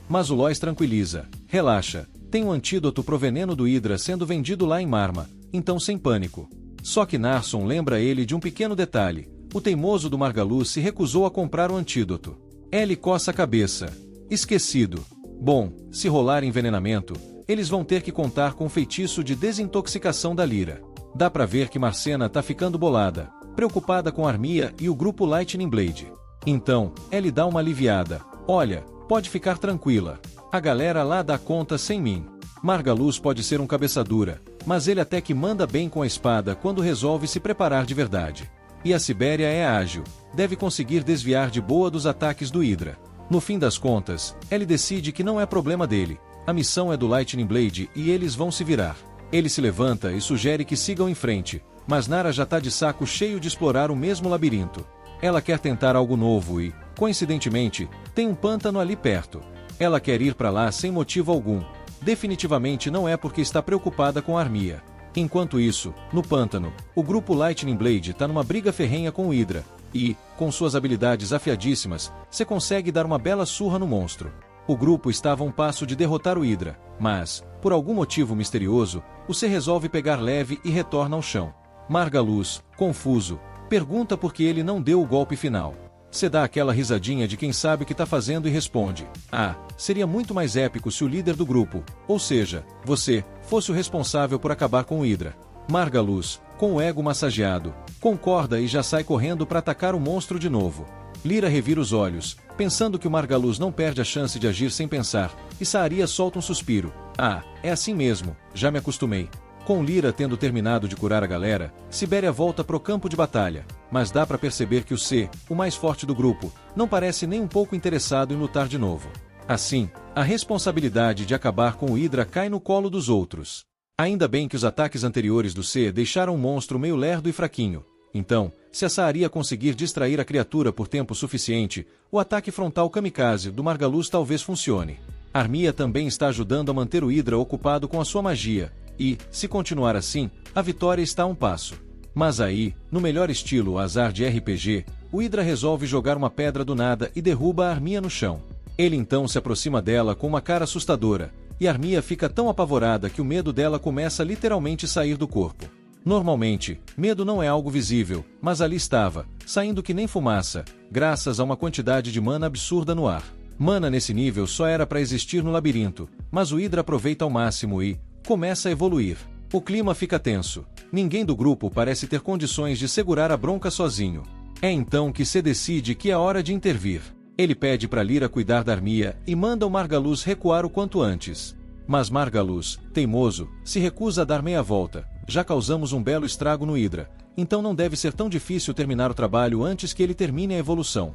Mas o Lois tranquiliza: relaxa, tem um antídoto pro veneno do Hydra sendo vendido lá em Marma, então sem pânico. Só que Narson lembra ele de um pequeno detalhe: o teimoso do Margaluz se recusou a comprar o antídoto. Ele coça a cabeça. Esquecido. Bom, se rolar envenenamento, eles vão ter que contar com o feitiço de desintoxicação da Lyra. Dá pra ver que Marcena tá ficando bolada, preocupada com a Armia e o grupo Lightning Blade. Então, ele dá uma aliviada: olha, pode ficar tranquila, a galera lá dá conta sem mim. Margaluz pode ser um cabeçadura, mas ele até que manda bem com a espada quando resolve se preparar de verdade. E a Sibéria é ágil, deve conseguir desviar de boa dos ataques do Hydra. No fim das contas, ele decide que não é problema dele, a missão é do Lightning Blade e eles vão se virar. Ele se levanta e sugere que sigam em frente, mas Nara já tá de saco cheio de explorar o mesmo labirinto. Ela quer tentar algo novo e, coincidentemente, tem um pântano ali perto. Ela quer ir para lá sem motivo algum. Definitivamente não é porque está preocupada com a Armia. Enquanto isso, no pântano, o grupo Lightning Blade tá numa briga ferrenha com o Hydra, e, com suas habilidades afiadíssimas, você consegue dar uma bela surra no monstro. O grupo estava a um passo de derrotar o Hydra, mas, por algum motivo misterioso, o C resolve pegar leve e retorna ao chão. Margaluz, confuso, pergunta por que ele não deu o golpe final. C dá aquela risadinha de quem sabe o que tá fazendo e responde: ah, seria muito mais épico se o líder do grupo, ou seja, você, fosse o responsável por acabar com o Hydra. Margaluz, com o ego massageado, concorda e já sai correndo para atacar o monstro de novo. Lyra revira os olhos, pensando que o Margaluz não perde a chance de agir sem pensar, e Saria solta um suspiro: ah, é assim mesmo, já me acostumei. Com Lyra tendo terminado de curar a galera, Sibéria volta pro campo de batalha, mas dá pra perceber que o C, o mais forte do grupo, não parece nem um pouco interessado em lutar de novo. Assim, a responsabilidade de acabar com o Hydra cai no colo dos outros. Ainda bem que os ataques anteriores do C deixaram o monstro meio lerdo e fraquinho. Então, se a Saria conseguir distrair a criatura por tempo suficiente, o ataque frontal kamikaze do Margaluz talvez funcione. Armia também está ajudando a manter o Hydra ocupado com a sua magia, e, se continuar assim, a vitória está a um passo. Mas aí, no melhor estilo azar de RPG, o Hydra resolve jogar uma pedra do nada e derruba a Armia no chão. Ele então se aproxima dela com uma cara assustadora, e Armia fica tão apavorada que o medo dela começa a literalmente sair do corpo. Normalmente, medo não é algo visível, mas ali estava, saindo que nem fumaça, graças a uma quantidade de mana absurda no ar. Mana nesse nível só era para existir no labirinto, mas o Hydra aproveita ao máximo e começa a evoluir. O clima fica tenso. Ninguém do grupo parece ter condições de segurar a bronca sozinho. É então que se decide que é hora de intervir. Ele pede para Lyra cuidar da Armia e manda o Margaluz recuar o quanto antes. Mas Margaluz, teimoso, se recusa a dar meia volta. Já causamos um belo estrago no Hydra, então não deve ser tão difícil terminar o trabalho antes que ele termine a evolução.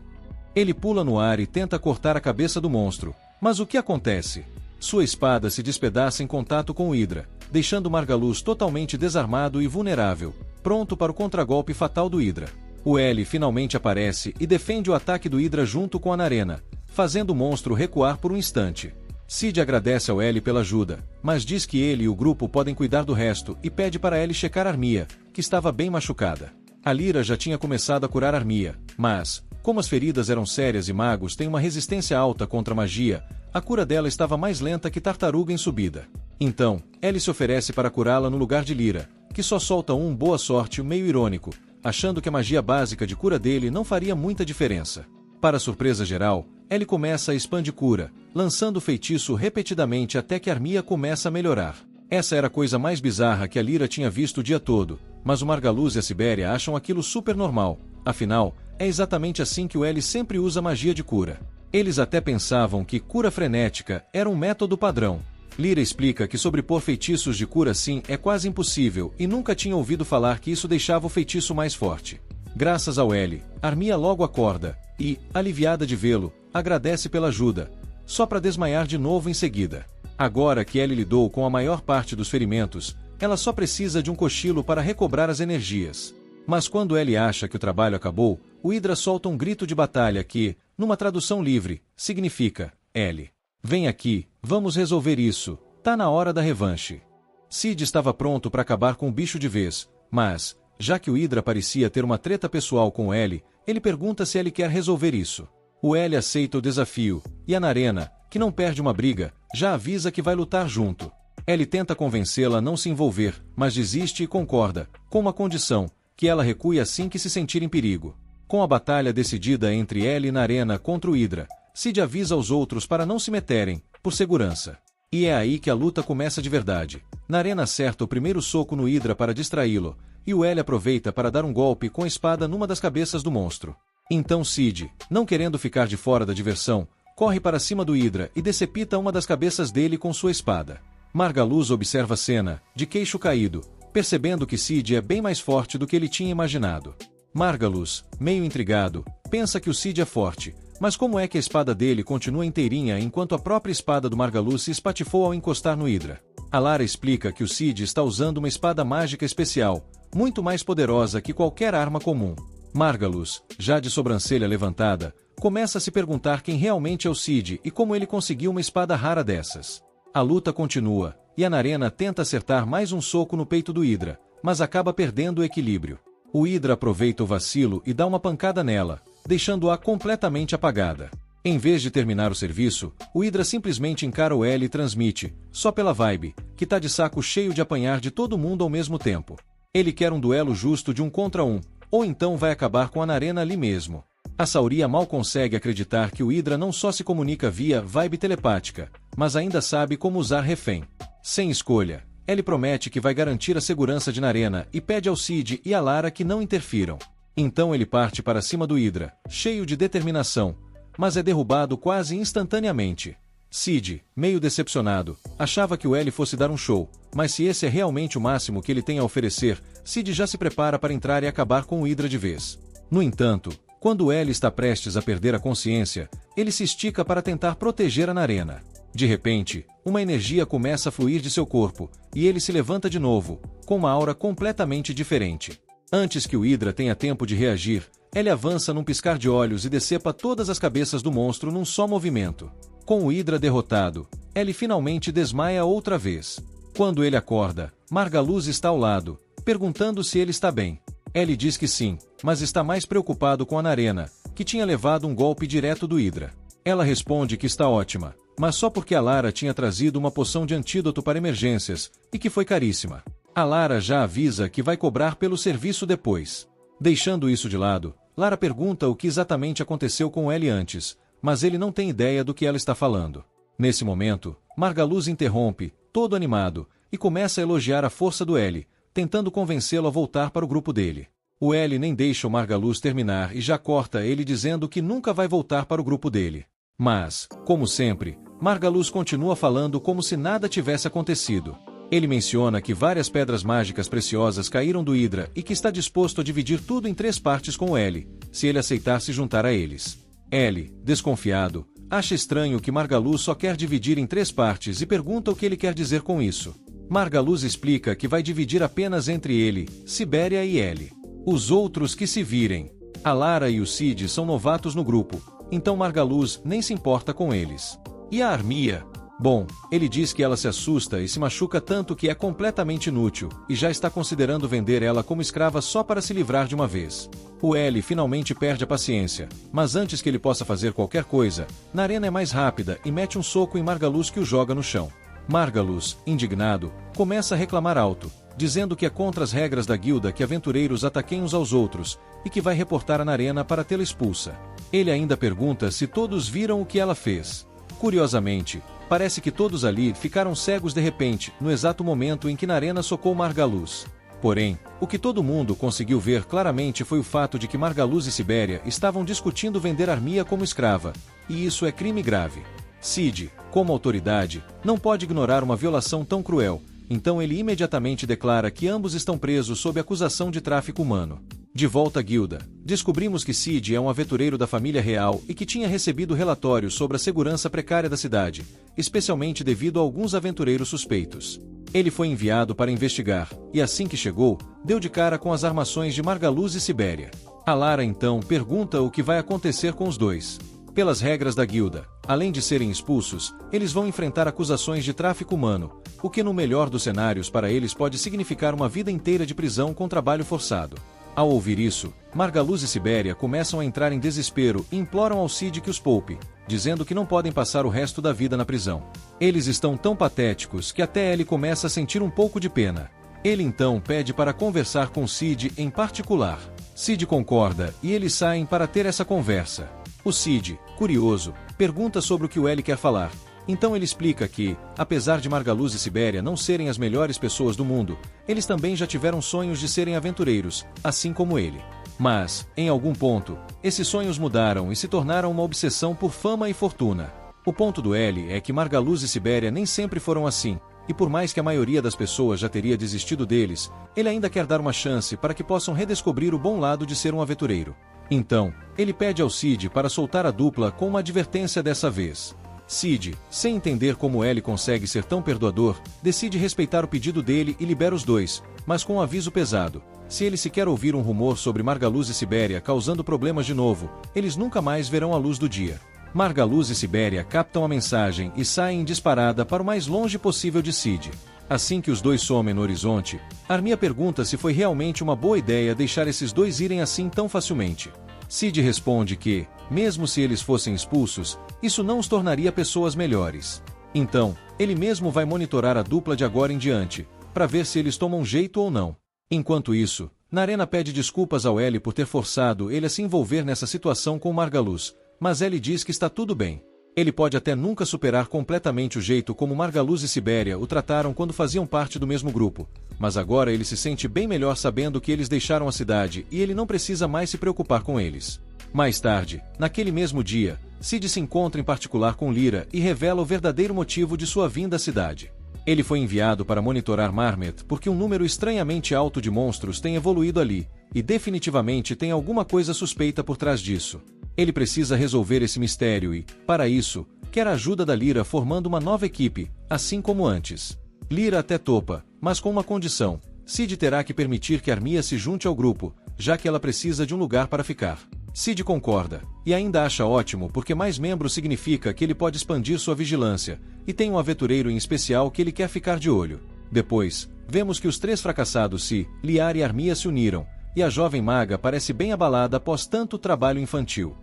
Ele pula no ar e tenta cortar a cabeça do monstro, mas o que acontece? Sua espada se despedaça em contato com o Hydra, deixando Margaluz totalmente desarmado e vulnerável, pronto para o contragolpe fatal do Hydra. O L finalmente aparece e defende o ataque do Hydra junto com a Narena, fazendo o monstro recuar por um instante. Cid agradece ao L pela ajuda, mas diz que ele e o grupo podem cuidar do resto e pede para L checar a Armia, que estava bem machucada. A Lyra já tinha começado a curar a Armia, mas, como as feridas eram sérias e magos têm uma resistência alta contra a magia, a cura dela estava mais lenta que tartaruga em subida. Então, L se oferece para curá-la no lugar de Lyra, que só solta um boa sorte meio irônico, achando que a magia básica de cura dele não faria muita diferença. Para surpresa geral, L começa a expandir cura, lançando o feitiço repetidamente até que a Armia começa a melhorar. Essa era a coisa mais bizarra que a Lyra tinha visto o dia todo, mas o Margaluz e a Sibéria acham aquilo super normal, afinal, é exatamente assim que o L sempre usa magia de cura. Eles até pensavam que cura frenética era um método padrão. Lyra explica que sobrepor feitiços de cura assim é quase impossível e nunca tinha ouvido falar que isso deixava o feitiço mais forte. Graças ao L, Armia logo acorda e, aliviada de vê-lo, agradece pela ajuda, só para desmaiar de novo em seguida. Agora que L lidou com a maior parte dos ferimentos, ela só precisa de um cochilo para recobrar as energias. Mas quando L acha que o trabalho acabou, o Hydra solta um grito de batalha que, numa tradução livre, significa: L, vem aqui, vamos resolver isso, tá na hora da revanche. Cid estava pronto para acabar com o bicho de vez, mas, já que o Hydra parecia ter uma treta pessoal com L, ele pergunta se ele quer resolver isso. O L aceita o desafio, e a Narena, que não perde uma briga, já avisa que vai lutar junto. L tenta convencê-la a não se envolver, mas desiste e concorda, com uma condição, que ela recue assim que se sentir em perigo. Com a batalha decidida entre L e Narena contra o Hydra, Cid avisa aos outros para não se meterem, por segurança. E é aí que a luta começa de verdade. Narena acerta o primeiro soco no Hydra para distraí-lo, e o L aproveita para dar um golpe com a espada numa das cabeças do monstro. Então Cid, não querendo ficar de fora da diversão, corre para cima do Hydra e decepita uma das cabeças dele com sua espada. Margaluz observa a cena, de queixo caído, percebendo que Cid é bem mais forte do que ele tinha imaginado. Margaluz, meio intrigado, pensa que o Cid é forte, mas como é que a espada dele continua inteirinha enquanto a própria espada do Margaluz se espatifou ao encostar no Hydra? A Lara explica que o Cid está usando uma espada mágica especial, muito mais poderosa que qualquer arma comum. Margaluz, já de sobrancelha levantada, começa a se perguntar quem realmente é o Cid e como ele conseguiu uma espada rara dessas. A luta continua, e a Narena tenta acertar mais um soco no peito do Hydra, mas acaba perdendo o equilíbrio. O Hydra aproveita o vacilo e dá uma pancada nela, deixando-a completamente apagada. Em vez de terminar o serviço, o Hydra simplesmente encara o L e transmite, só pela vibe, que tá de saco cheio de apanhar de todo mundo ao mesmo tempo. Ele quer um duelo justo de 1 contra 1, ou então vai acabar com a Narena ali mesmo. A Sauria mal consegue acreditar que o Hydra não só se comunica via vibe telepática, mas ainda sabe como usar refém. Sem escolha, ele promete que vai garantir a segurança de Narena e pede ao Cid e a Lara que não interfiram. Então ele parte para cima do Hydra, cheio de determinação, mas é derrubado quase instantaneamente. Cid, meio decepcionado, achava que o L fosse dar um show, mas se esse é realmente o máximo que ele tem a oferecer, Cid já se prepara para entrar e acabar com o Hydra de vez. No entanto, quando o L está prestes a perder a consciência, ele se estica para tentar proteger a Narena. De repente, uma energia começa a fluir de seu corpo, e ele se levanta de novo, com uma aura completamente diferente. Antes que o Hydra tenha tempo de reagir, ele avança num piscar de olhos e decepa todas as cabeças do monstro num só movimento. Com o Hydra derrotado, ele finalmente desmaia outra vez. Quando ele acorda, Margaluz está ao lado, perguntando se ele está bem. Ellie diz que sim, mas está mais preocupado com a Narena, que tinha levado um golpe direto do Hydra. Ela responde que está ótima, mas só porque a Lara tinha trazido uma poção de antídoto para emergências, e que foi caríssima. A Lara já avisa que vai cobrar pelo serviço depois. Deixando isso de lado, Lara pergunta o que exatamente aconteceu com Ellie antes, mas ele não tem ideia do que ela está falando. Nesse momento, Margaluz interrompe, todo animado, e começa a elogiar a força do Ellie, tentando convencê-lo a voltar para o grupo dele. O Ellie nem deixa o Margaluz terminar e já corta ele dizendo que nunca vai voltar para o grupo dele. Mas, como sempre, Margaluz continua falando como se nada tivesse acontecido. Ele menciona que várias pedras mágicas preciosas caíram do Hydra e que está disposto a dividir tudo em 3 partes com o Ellie, se ele aceitar se juntar a eles. Ellie, desconfiado, acha estranho que Margaluz só quer dividir em 3 partes e pergunta o que ele quer dizer com isso. Margaluz explica que vai dividir apenas entre ele, Sibéria e Ellie. Os outros que se virem. A Lara e o Cid são novatos no grupo, então Margaluz nem se importa com eles. E a Armia? Bom, ele diz que ela se assusta e se machuca tanto que é completamente inútil, e já está considerando vender ela como escrava só para se livrar de uma vez. O Ellie finalmente perde a paciência, mas antes que ele possa fazer qualquer coisa, Narena é mais rápida e mete um soco em Margaluz que o joga no chão. Margaluz, indignado, começa a reclamar alto, dizendo que é contra as regras da guilda que aventureiros ataquem uns aos outros, e que vai reportar a Narena para tê-la expulsa. Ele ainda pergunta se todos viram o que ela fez. Curiosamente, parece que todos ali ficaram cegos de repente, no exato momento em que Narena socou Margaluz. Porém, o que todo mundo conseguiu ver claramente foi o fato de que Margaluz e Sibéria estavam discutindo vender Armia como escrava, e isso é crime grave. Cid, como autoridade, não pode ignorar uma violação tão cruel, então ele imediatamente declara que ambos estão presos sob acusação de tráfico humano. De volta à guilda, descobrimos que Cid é um aventureiro da família real e que tinha recebido relatórios sobre a segurança precária da cidade, especialmente devido a alguns aventureiros suspeitos. Ele foi enviado para investigar, e assim que chegou, deu de cara com as armações de Margaluz e Sibéria. A Lara então pergunta o que vai acontecer com os dois. Pelas regras da guilda, além de serem expulsos, eles vão enfrentar acusações de tráfico humano, o que no melhor dos cenários para eles pode significar uma vida inteira de prisão com trabalho forçado. Ao ouvir isso, Margaluz e Sibéria começam a entrar em desespero e imploram ao Cid que os poupe, dizendo que não podem passar o resto da vida na prisão. Eles estão tão patéticos que até ele começa a sentir um pouco de pena. Ele então pede para conversar com Cid em particular. Cid concorda e eles saem para ter essa conversa. O Cid, curioso, pergunta sobre o que o Ellie quer falar. Então ele explica que, apesar de Margaluz e Sibéria não serem as melhores pessoas do mundo, eles também já tiveram sonhos de serem aventureiros, assim como ele. Mas, em algum ponto, esses sonhos mudaram e se tornaram uma obsessão por fama e fortuna. O ponto do Ellie é que Margaluz e Sibéria nem sempre foram assim, e por mais que a maioria das pessoas já teria desistido deles, ele ainda quer dar uma chance para que possam redescobrir o bom lado de ser um aventureiro. Então, ele pede ao Cid para soltar a dupla com uma advertência dessa vez. Cid, sem entender como Ellie consegue ser tão perdoador, decide respeitar o pedido dele e libera os dois, mas com um aviso pesado. Se ele sequer ouvir um rumor sobre Margaluz e Sibéria causando problemas de novo, eles nunca mais verão a luz do dia. Margaluz e Sibéria captam a mensagem e saem em disparada para o mais longe possível de Cid. Assim que os dois somem no horizonte, Armia pergunta se foi realmente uma boa ideia deixar esses dois irem assim tão facilmente. Cid responde que, mesmo se eles fossem expulsos, isso não os tornaria pessoas melhores. Então, ele mesmo vai monitorar a dupla de agora em diante, para ver se eles tomam jeito ou não. Enquanto isso, Narena pede desculpas ao Ellie por ter forçado ele a se envolver nessa situação com Margaluz, mas Ellie diz que está tudo bem. Ele pode até nunca superar completamente o jeito como Margaluz e Sibéria o trataram quando faziam parte do mesmo grupo, mas agora ele se sente bem melhor sabendo que eles deixaram a cidade e ele não precisa mais se preocupar com eles. Mais tarde, naquele mesmo dia, Cid se encontra em particular com Lyra e revela o verdadeiro motivo de sua vinda à cidade. Ele foi enviado para monitorar Marmet porque um número estranhamente alto de monstros tem evoluído ali, e definitivamente tem alguma coisa suspeita por trás disso. Ele precisa resolver esse mistério e, para isso, quer a ajuda da Lyra formando uma nova equipe, assim como antes. Lyra até topa, mas com uma condição: Cid terá que permitir que Armia se junte ao grupo, já que ela precisa de um lugar para ficar. Cid concorda, e ainda acha ótimo porque mais membros significa que ele pode expandir sua vigilância, e tem um aventureiro em especial que ele quer ficar de olho. Depois, vemos que os 3 fracassados Liar e Armia se uniram, e a jovem maga parece bem abalada após tanto trabalho infantil.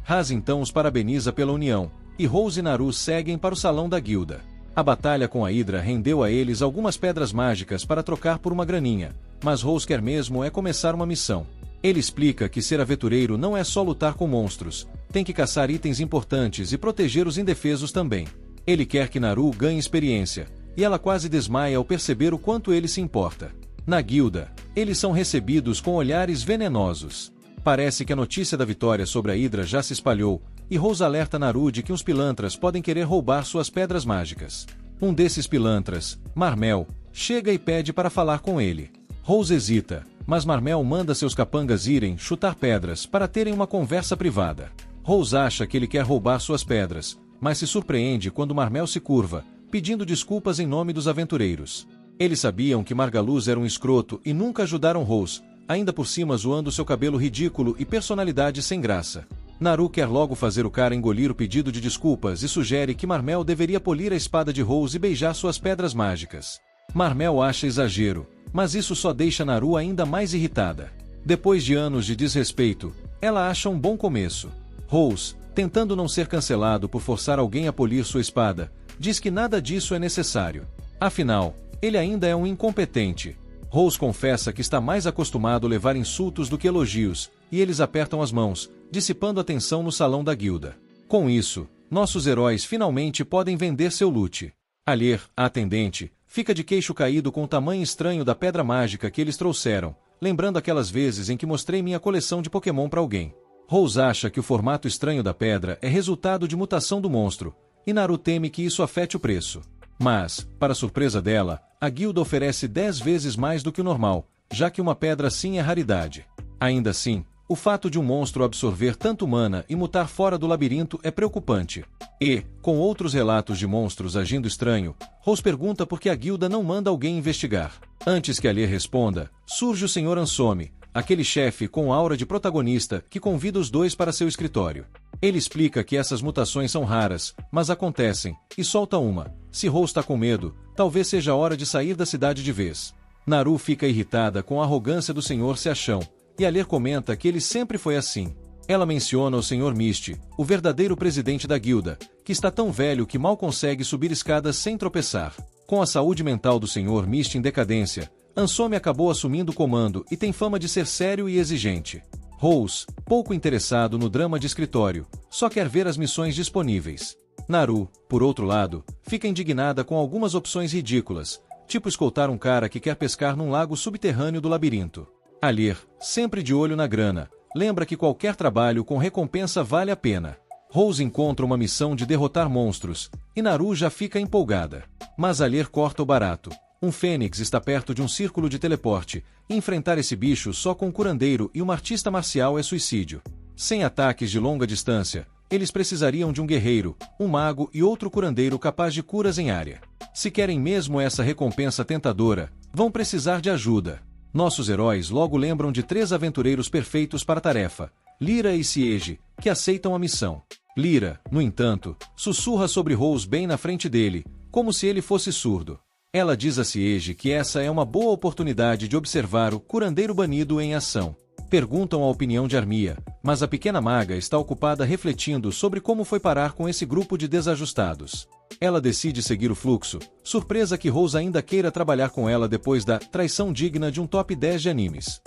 Raz então os parabeniza pela união, e Rose e Naru seguem para o salão da guilda. A batalha com a Hidra rendeu a eles algumas pedras mágicas para trocar por uma graninha, mas Rose quer mesmo é começar uma missão. Ele explica que ser aventureiro não é só lutar com monstros, tem que caçar itens importantes e proteger os indefesos também. Ele quer que Naru ganhe experiência, e ela quase desmaia ao perceber o quanto ele se importa. Na guilda, eles são recebidos com olhares venenosos. Parece que a notícia da vitória sobre a Hidra já se espalhou, e Rose alerta Naru de que uns pilantras podem querer roubar suas pedras mágicas. Um desses pilantras, Marmel, chega e pede para falar com ele. Rose hesita, mas Marmel manda seus capangas irem chutar pedras para terem uma conversa privada. Rose acha que ele quer roubar suas pedras, mas se surpreende quando Marmel se curva, pedindo desculpas em nome dos aventureiros. Eles sabiam que Margaluz era um escroto e nunca ajudaram Rose, ainda por cima zoando seu cabelo ridículo e personalidade sem graça. Naru quer logo fazer o cara engolir o pedido de desculpas e sugere que Marmel deveria polir a espada de Rose e beijar suas pedras mágicas. Marmel acha exagero, mas isso só deixa Naru ainda mais irritada. Depois de anos de desrespeito, ela acha um bom começo. Rose, tentando não ser cancelado por forçar alguém a polir sua espada, diz que nada disso é necessário. Afinal, ele ainda é um incompetente. Rose confessa que está mais acostumado a levar insultos do que elogios, e eles apertam as mãos, dissipando a tensão no salão da guilda. Com isso, nossos heróis finalmente podem vender seu loot. Alier, a atendente, fica de queixo caído com o tamanho estranho da pedra mágica que eles trouxeram, lembrando aquelas vezes em que mostrei minha coleção de Pokémon para alguém. Rose acha que o formato estranho da pedra é resultado de mutação do monstro, e Naru teme que isso afete o preço. Mas, para surpresa dela, a guilda oferece 10 vezes mais do que o normal, já que uma pedra assim é raridade. Ainda assim, o fato de um monstro absorver tanto mana e mutar fora do labirinto é preocupante. E, com outros relatos de monstros agindo estranho, Rose pergunta por que a guilda não manda alguém investigar. Antes que Alier responda, surge o Sr. Ansome, aquele chefe com aura de protagonista que convida os dois para seu escritório. Ele explica que essas mutações são raras, mas acontecem, e solta uma. Se Rose está com medo, talvez seja a hora de sair da cidade de vez. Naru fica irritada com a arrogância do Sr. Seachão, e Alier comenta que ele sempre foi assim. Ela menciona o Sr. Misty, o verdadeiro presidente da guilda, que está tão velho que mal consegue subir escadas sem tropeçar. Com a saúde mental do Sr. Misty em decadência, Ansome acabou assumindo o comando e tem fama de ser sério e exigente. Rose, pouco interessado no drama de escritório, só quer ver as missões disponíveis. Naru, por outro lado, fica indignada com algumas opções ridículas, tipo escoltar um cara que quer pescar num lago subterrâneo do labirinto. Alier, sempre de olho na grana, lembra que qualquer trabalho com recompensa vale a pena. Rose encontra uma missão de derrotar monstros, e Naru já fica empolgada. Mas Alier corta o barato. Um fênix está perto de um círculo de teleporte, e enfrentar esse bicho só com um curandeiro e uma artista marcial é suicídio. Sem ataques de longa distância, eles precisariam de um guerreiro, um mago e outro curandeiro capaz de curas em área. Se querem mesmo essa recompensa tentadora, vão precisar de ajuda. Nossos heróis logo lembram de 3 aventureiros perfeitos para a tarefa, Lyra e Siege, que aceitam a missão. Lyra, no entanto, sussurra sobre Rose bem na frente dele, como se ele fosse surdo. Ela diz a Siege que essa é uma boa oportunidade de observar o curandeiro banido em ação. Perguntam a opinião de Armia, mas a pequena maga está ocupada refletindo sobre como foi parar com esse grupo de desajustados. Ela decide seguir o fluxo, surpresa que Rose ainda queira trabalhar com ela depois da traição digna de um top 10 de animes.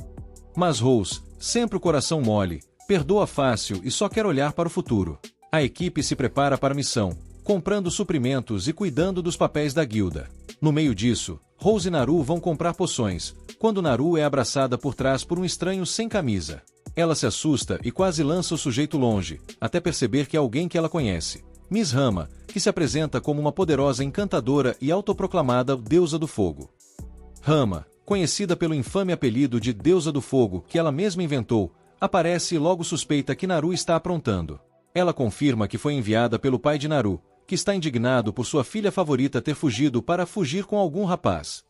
Mas Rose, sempre o coração mole, perdoa fácil e só quer olhar para o futuro. A equipe se prepara para a missão, comprando suprimentos e cuidando dos papéis da guilda. No meio disso, Rose e Naru vão comprar poções, quando Naru é abraçada por trás por um estranho sem camisa. Ela se assusta e quase lança o sujeito longe, até perceber que é alguém que ela conhece. Miss Rama, que se apresenta como uma poderosa encantadora e autoproclamada deusa do fogo. Rama, conhecida pelo infame apelido de Deusa do Fogo que ela mesma inventou, aparece e logo suspeita que Naru está aprontando. Ela confirma que foi enviada pelo pai de Naru, que está indignado por sua filha favorita ter fugido para fugir com algum rapaz.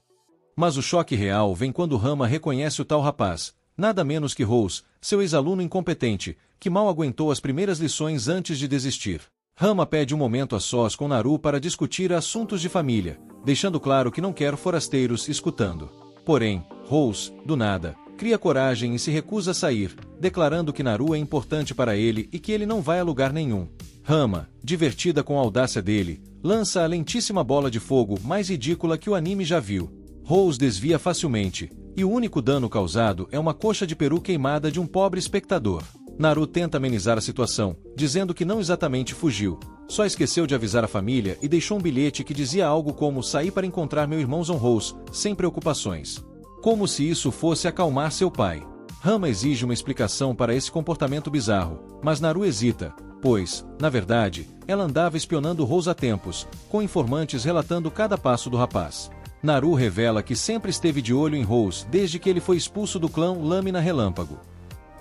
Mas o choque real vem quando Rama reconhece o tal rapaz, nada menos que Rose, seu ex-aluno incompetente, que mal aguentou as primeiras lições antes de desistir. Rama pede um momento a sós com Naru para discutir assuntos de família, deixando claro que não quer forasteiros escutando. Porém, Rose, do nada, cria coragem e se recusa a sair, declarando que Naru é importante para ele e que ele não vai a lugar nenhum. Rama, divertida com a audácia dele, lança a lentíssima bola de fogo mais ridícula que o anime já viu. Rose desvia facilmente, e o único dano causado é uma coxa de peru queimada de um pobre espectador. Naru tenta amenizar a situação, dizendo que não exatamente fugiu, só esqueceu de avisar a família e deixou um bilhete que dizia algo como "saí para encontrar meu irmão Rose, sem preocupações." Como se isso fosse acalmar seu pai. Rama exige uma explicação para esse comportamento bizarro, mas Naru hesita, pois, na verdade, ela andava espionando Rose há tempos, com informantes relatando cada passo do rapaz. Naru revela que sempre esteve de olho em Rose desde que ele foi expulso do clã Lâmina Relâmpago.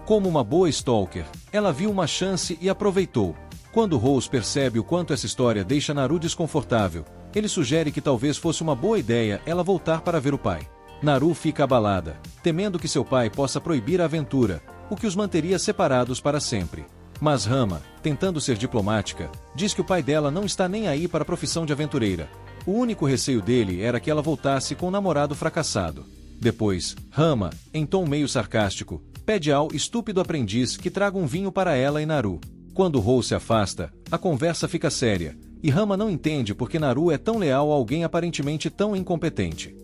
Como uma boa stalker, ela viu uma chance e aproveitou. Quando Rose percebe o quanto essa história deixa Naru desconfortável, ele sugere que talvez fosse uma boa ideia ela voltar para ver o pai. Naru fica abalada, temendo que seu pai possa proibir a aventura, o que os manteria separados para sempre. Mas Rama, tentando ser diplomática, diz que o pai dela não está nem aí para a profissão de aventureira. O único receio dele era que ela voltasse com o namorado fracassado. Depois, Rama, em tom meio sarcástico, pede ao estúpido aprendiz que traga um vinho para ela e Naru. Quando Rose se afasta, a conversa fica séria, e Rama não entende por que Naru é tão leal a alguém aparentemente tão incompetente.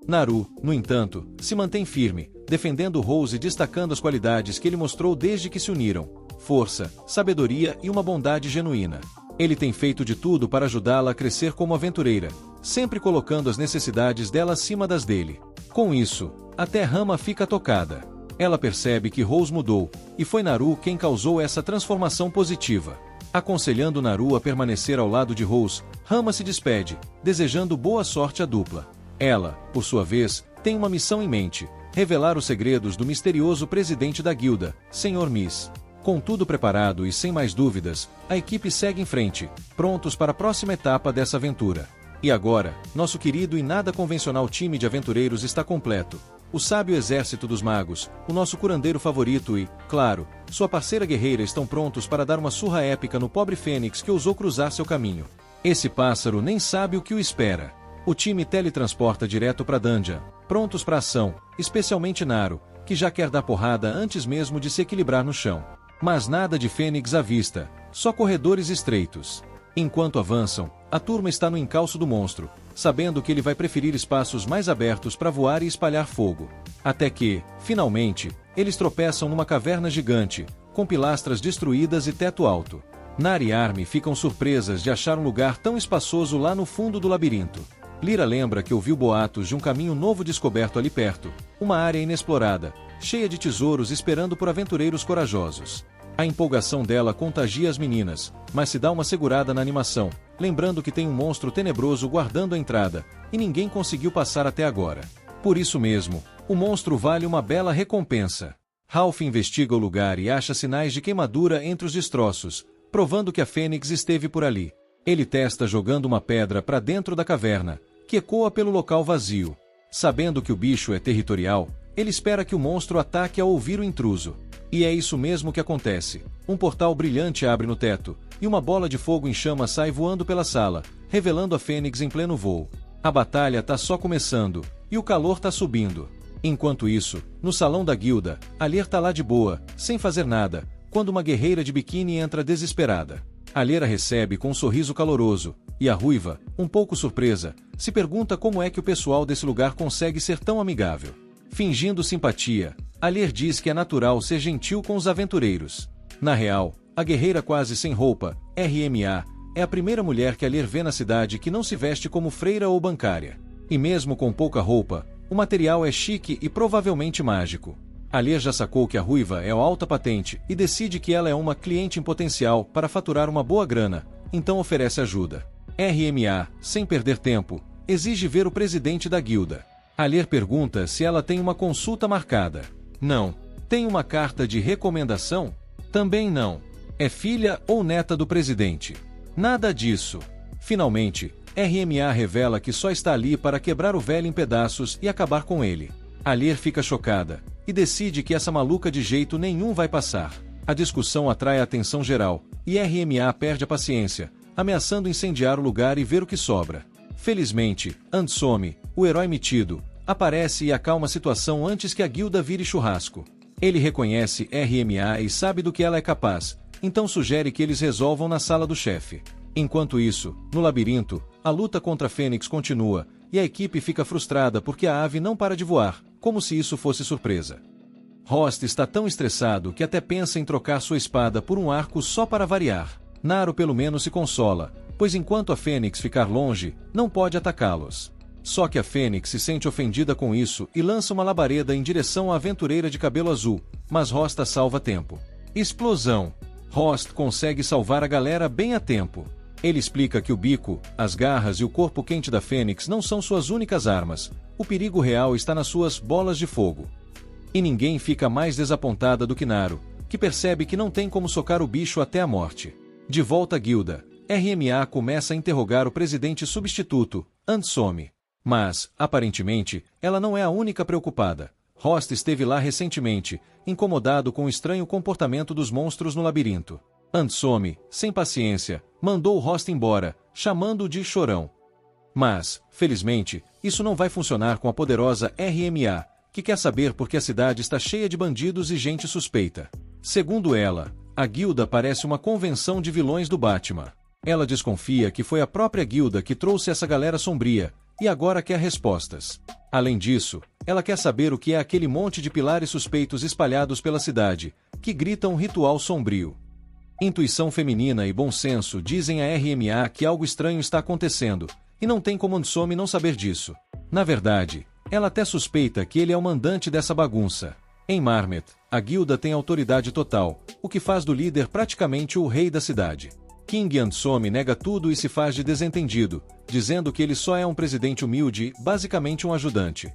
Naru, no entanto, se mantém firme, defendendo Rose e destacando as qualidades que ele mostrou desde que se uniram: força, sabedoria e uma bondade genuína. Ele tem feito de tudo para ajudá-la a crescer como aventureira, sempre colocando as necessidades dela acima das dele. Com isso, até Rama fica tocada. Ela percebe que Rose mudou, e foi Naru quem causou essa transformação positiva. Aconselhando Naru a permanecer ao lado de Rose, Rama se despede, desejando boa sorte à dupla. Ela, por sua vez, tem uma missão em mente: revelar os segredos do misterioso presidente da guilda, Sr. Miss. Com tudo preparado e sem mais dúvidas, a equipe segue em frente, prontos para a próxima etapa dessa aventura. E agora, nosso querido e nada convencional time de aventureiros está completo. O sábio exército dos magos, o nosso curandeiro favorito e, claro, sua parceira guerreira estão prontos para dar uma surra épica no pobre Fênix que ousou cruzar seu caminho. Esse pássaro nem sabe o que o espera. O time teletransporta direto para Dungeon, prontos para ação, especialmente Naru, que já quer dar porrada antes mesmo de se equilibrar no chão. Mas nada de Fênix à vista, só corredores estreitos. Enquanto avançam, a turma está no encalço do monstro, sabendo que ele vai preferir espaços mais abertos para voar e espalhar fogo. Até que, finalmente, eles tropeçam numa caverna gigante, com pilastras destruídas e teto alto. Nari e Armin ficam surpresas de achar um lugar tão espaçoso lá no fundo do labirinto. Lyra lembra que ouviu boatos de um caminho novo descoberto ali perto, uma área inexplorada, cheia de tesouros esperando por aventureiros corajosos. A empolgação dela contagia as meninas, mas se dá uma segurada na animação, lembrando que tem um monstro tenebroso guardando a entrada, e ninguém conseguiu passar até agora. Por isso mesmo, o monstro vale uma bela recompensa. Ralph investiga o lugar e acha sinais de queimadura entre os destroços, provando que a Fênix esteve por ali. Ele testa jogando uma pedra para dentro da caverna, que ecoa pelo local vazio. Sabendo que o bicho é territorial, ele espera que o monstro ataque ao ouvir o intruso. E é isso mesmo que acontece. Um portal brilhante abre no teto, e uma bola de fogo em chamas sai voando pela sala, revelando a Fênix em pleno voo. A batalha tá só começando, e o calor tá subindo. Enquanto isso, no salão da guilda, Alier tá lá de boa, sem fazer nada, quando uma guerreira de biquíni entra desesperada. Alier a recebe com um sorriso caloroso, e a ruiva, um pouco surpresa, se pergunta como é que o pessoal desse lugar consegue ser tão amigável. Fingindo simpatia, Alier diz que é natural ser gentil com os aventureiros. Na real, a guerreira quase sem roupa, RMA, é a primeira mulher que Alier vê na cidade que não se veste como freira ou bancária. E mesmo com pouca roupa, o material é chique e provavelmente mágico. Alier já sacou que a ruiva é alta patente e decide que ela é uma cliente em potencial para faturar uma boa grana, então oferece ajuda. RMA, sem perder tempo, exige ver o presidente da guilda. Alier pergunta se ela tem uma consulta marcada. Não. Tem uma carta de recomendação? Também não. É filha ou neta do presidente? Nada disso. Finalmente, RMA revela que só está ali para quebrar o velho em pedaços e acabar com ele. Alier fica chocada, e decide que essa maluca de jeito nenhum vai passar. A discussão atrai a atenção geral, e RMA perde a paciência, ameaçando incendiar o lugar e ver o que sobra. Felizmente, Ansome, o herói metido, aparece e acalma a situação antes que a guilda vire churrasco. Ele reconhece RMA e sabe do que ela é capaz, então sugere que eles resolvam na sala do chefe. Enquanto isso, no labirinto, a luta contra Fênix continua, e a equipe fica frustrada porque a ave não para de voar, como se isso fosse surpresa. Rost está tão estressado que até pensa em trocar sua espada por um arco só para variar. Naru pelo menos se consola, pois enquanto a Fênix ficar longe, não pode atacá-los. Só que a Fênix se sente ofendida com isso e lança uma labareda em direção à aventureira de cabelo azul, mas Rost a salva a tempo. Explosão! Rost consegue salvar a galera bem a tempo. Ele explica que o bico, as garras e o corpo quente da Fênix não são suas únicas armas, o perigo real está nas suas bolas de fogo. E ninguém fica mais desapontada do que Naru, que percebe que não tem como socar o bicho até a morte. De volta à guilda, RMA começa a interrogar o presidente substituto, Handsome. Mas, aparentemente, ela não é a única preocupada. Rost esteve lá recentemente, incomodado com o estranho comportamento dos monstros no labirinto. Handsome, sem paciência, mandou Rost embora, chamando-o de chorão. Mas, felizmente, isso não vai funcionar com a poderosa RMA, que quer saber por que a cidade está cheia de bandidos e gente suspeita. Segundo ela, a guilda parece uma convenção de vilões do Batman. Ela desconfia que foi a própria guilda que trouxe essa galera sombria, e agora quer respostas. Além disso, ela quer saber o que é aquele monte de pilares suspeitos espalhados pela cidade, que gritam um ritual sombrio. Intuição feminina e bom senso dizem a RMA que algo estranho está acontecendo, e não tem como Handsome não saber disso. Na verdade, ela até suspeita que ele é o mandante dessa bagunça. Em Marmet, a guilda tem autoridade total, o que faz do líder praticamente o rei da cidade. King Handsome nega tudo e se faz de desentendido, dizendo que ele só é um presidente humilde, basicamente um ajudante.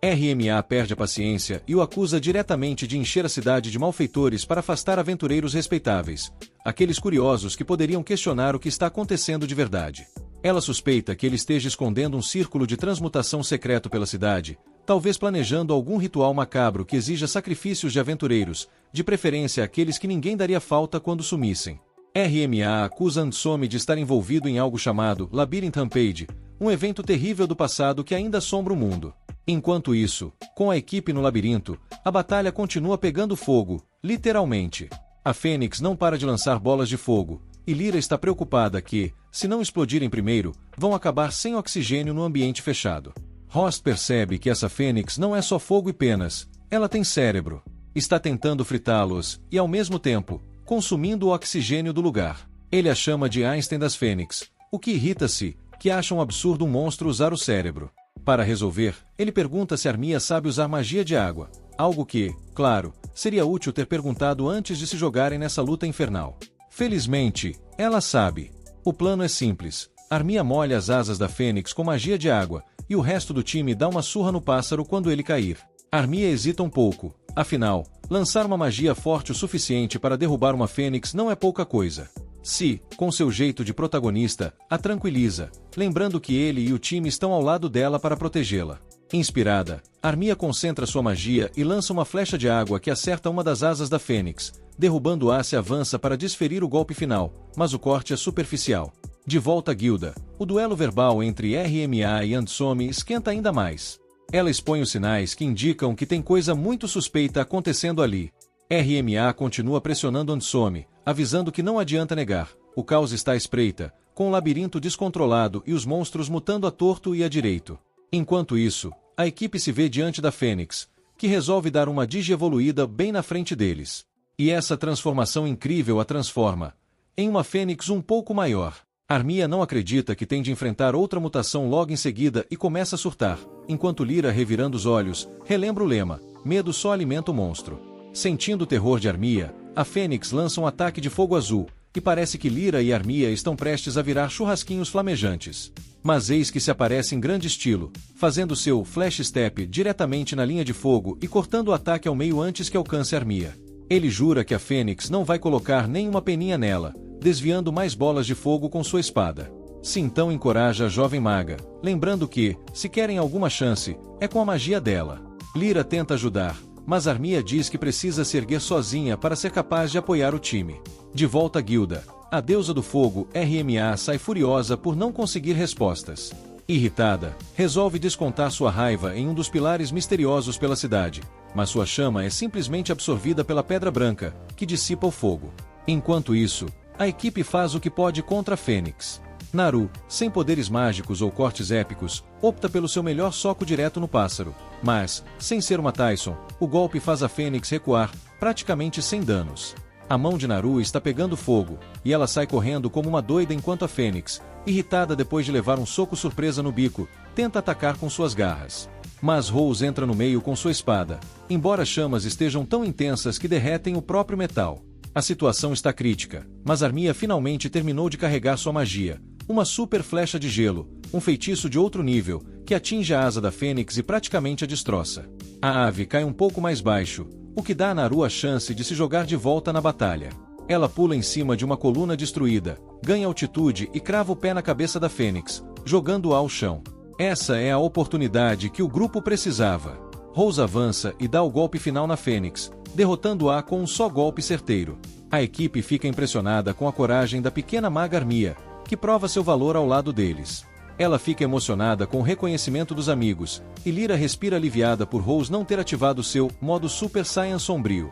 RMA perde a paciência e o acusa diretamente de encher a cidade de malfeitores para afastar aventureiros respeitáveis, aqueles curiosos que poderiam questionar o que está acontecendo de verdade. Ela suspeita que ele esteja escondendo um círculo de transmutação secreto pela cidade, talvez planejando algum ritual macabro que exija sacrifícios de aventureiros, de preferência aqueles que ninguém daria falta quando sumissem. RMA acusa Handsome de estar envolvido em algo chamado Labyrinth Rampage, um evento terrível do passado que ainda assombra o mundo. Enquanto isso, com a equipe no labirinto, a batalha continua pegando fogo, literalmente. A Fênix não para de lançar bolas de fogo, e Lyra está preocupada que, se não explodirem primeiro, vão acabar sem oxigênio no ambiente fechado. Rost percebe que essa Fênix não é só fogo e penas, ela tem cérebro. Está tentando fritá-los, e ao mesmo tempo, consumindo o oxigênio do lugar. Ele a chama de Einstein das Fênix, o que irrita-se, que acha um absurdo um monstro usar o cérebro. Para resolver, ele pergunta se Armia sabe usar magia de água, algo que, claro, seria útil ter perguntado antes de se jogarem nessa luta infernal. Felizmente, ela sabe. O plano é simples. Armia molha as asas da Fênix com magia de água, e o resto do time dá uma surra no pássaro quando ele cair. Armia hesita um pouco, afinal, lançar uma magia forte o suficiente para derrubar uma Fênix não é pouca coisa. Si, com seu jeito de protagonista, a tranquiliza, lembrando que ele e o time estão ao lado dela para protegê-la. Inspirada, Armia concentra sua magia e lança uma flecha de água que acerta uma das asas da Fênix, derrubando-a e avança para desferir o golpe final, mas o corte é superficial. De volta à guilda, o duelo verbal entre RMA e Handsome esquenta ainda mais. Ela expõe os sinais que indicam que tem coisa muito suspeita acontecendo ali. RMA continua pressionando Handsome, avisando que não adianta negar. O caos está à espreita, com o labirinto descontrolado e os monstros mutando à torto e à direito. Enquanto isso, a equipe se vê diante da Fênix, que resolve dar uma digievoluída bem na frente deles. E essa transformação incrível a transforma em uma Fênix um pouco maior. Armia não acredita que tem de enfrentar outra mutação logo em seguida e começa a surtar, enquanto Lyra, revirando os olhos, relembra o lema: medo só alimenta o monstro. Sentindo o terror de Armia, a Fênix lança um ataque de fogo azul, e parece que Lyra e Armia estão prestes a virar churrasquinhos flamejantes. Mas eis que se aparece em grande estilo, fazendo seu flash step diretamente na linha de fogo e cortando o ataque ao meio antes que alcance Armia. Ele jura que a Fênix não vai colocar nenhuma peninha nela, desviando mais bolas de fogo com sua espada. Si então encoraja a jovem maga, lembrando que, se querem alguma chance, é com a magia dela. Lyra tenta ajudar, mas Armia diz que precisa se erguer sozinha para ser capaz de apoiar o time. De volta à guilda, a deusa do fogo RMA sai furiosa por não conseguir respostas. Irritada, resolve descontar sua raiva em um dos pilares misteriosos pela cidade, mas sua chama é simplesmente absorvida pela Pedra Branca, que dissipa o fogo. Enquanto isso, a equipe faz o que pode contra a Fênix. Naru, sem poderes mágicos ou cortes épicos, opta pelo seu melhor soco direto no pássaro, mas, sem ser uma Tyson, o golpe faz a Fênix recuar, praticamente sem danos. A mão de Naru está pegando fogo, e ela sai correndo como uma doida enquanto a Fênix, irritada depois de levar um soco surpresa no bico, tenta atacar com suas garras. Mas Rose entra no meio com sua espada, embora as chamas estejam tão intensas que derretem o próprio metal. A situação está crítica, mas Armia finalmente terminou de carregar sua magia, uma super flecha de gelo, um feitiço de outro nível, que atinge a asa da Fênix e praticamente a destroça. A ave cai um pouco mais baixo, o que dá a Naru a chance de se jogar de volta na batalha. Ela pula em cima de uma coluna destruída, ganha altitude e crava o pé na cabeça da Fênix, jogando-a ao chão. Essa é a oportunidade que o grupo precisava. Rose avança e dá o golpe final na Fênix, derrotando-a com um só golpe certeiro. A equipe fica impressionada com a coragem da pequena maga Armia, que prova seu valor ao lado deles. Ela fica emocionada com o reconhecimento dos amigos, e Lyra respira aliviada por Rose não ter ativado seu modo Super Saiyan sombrio.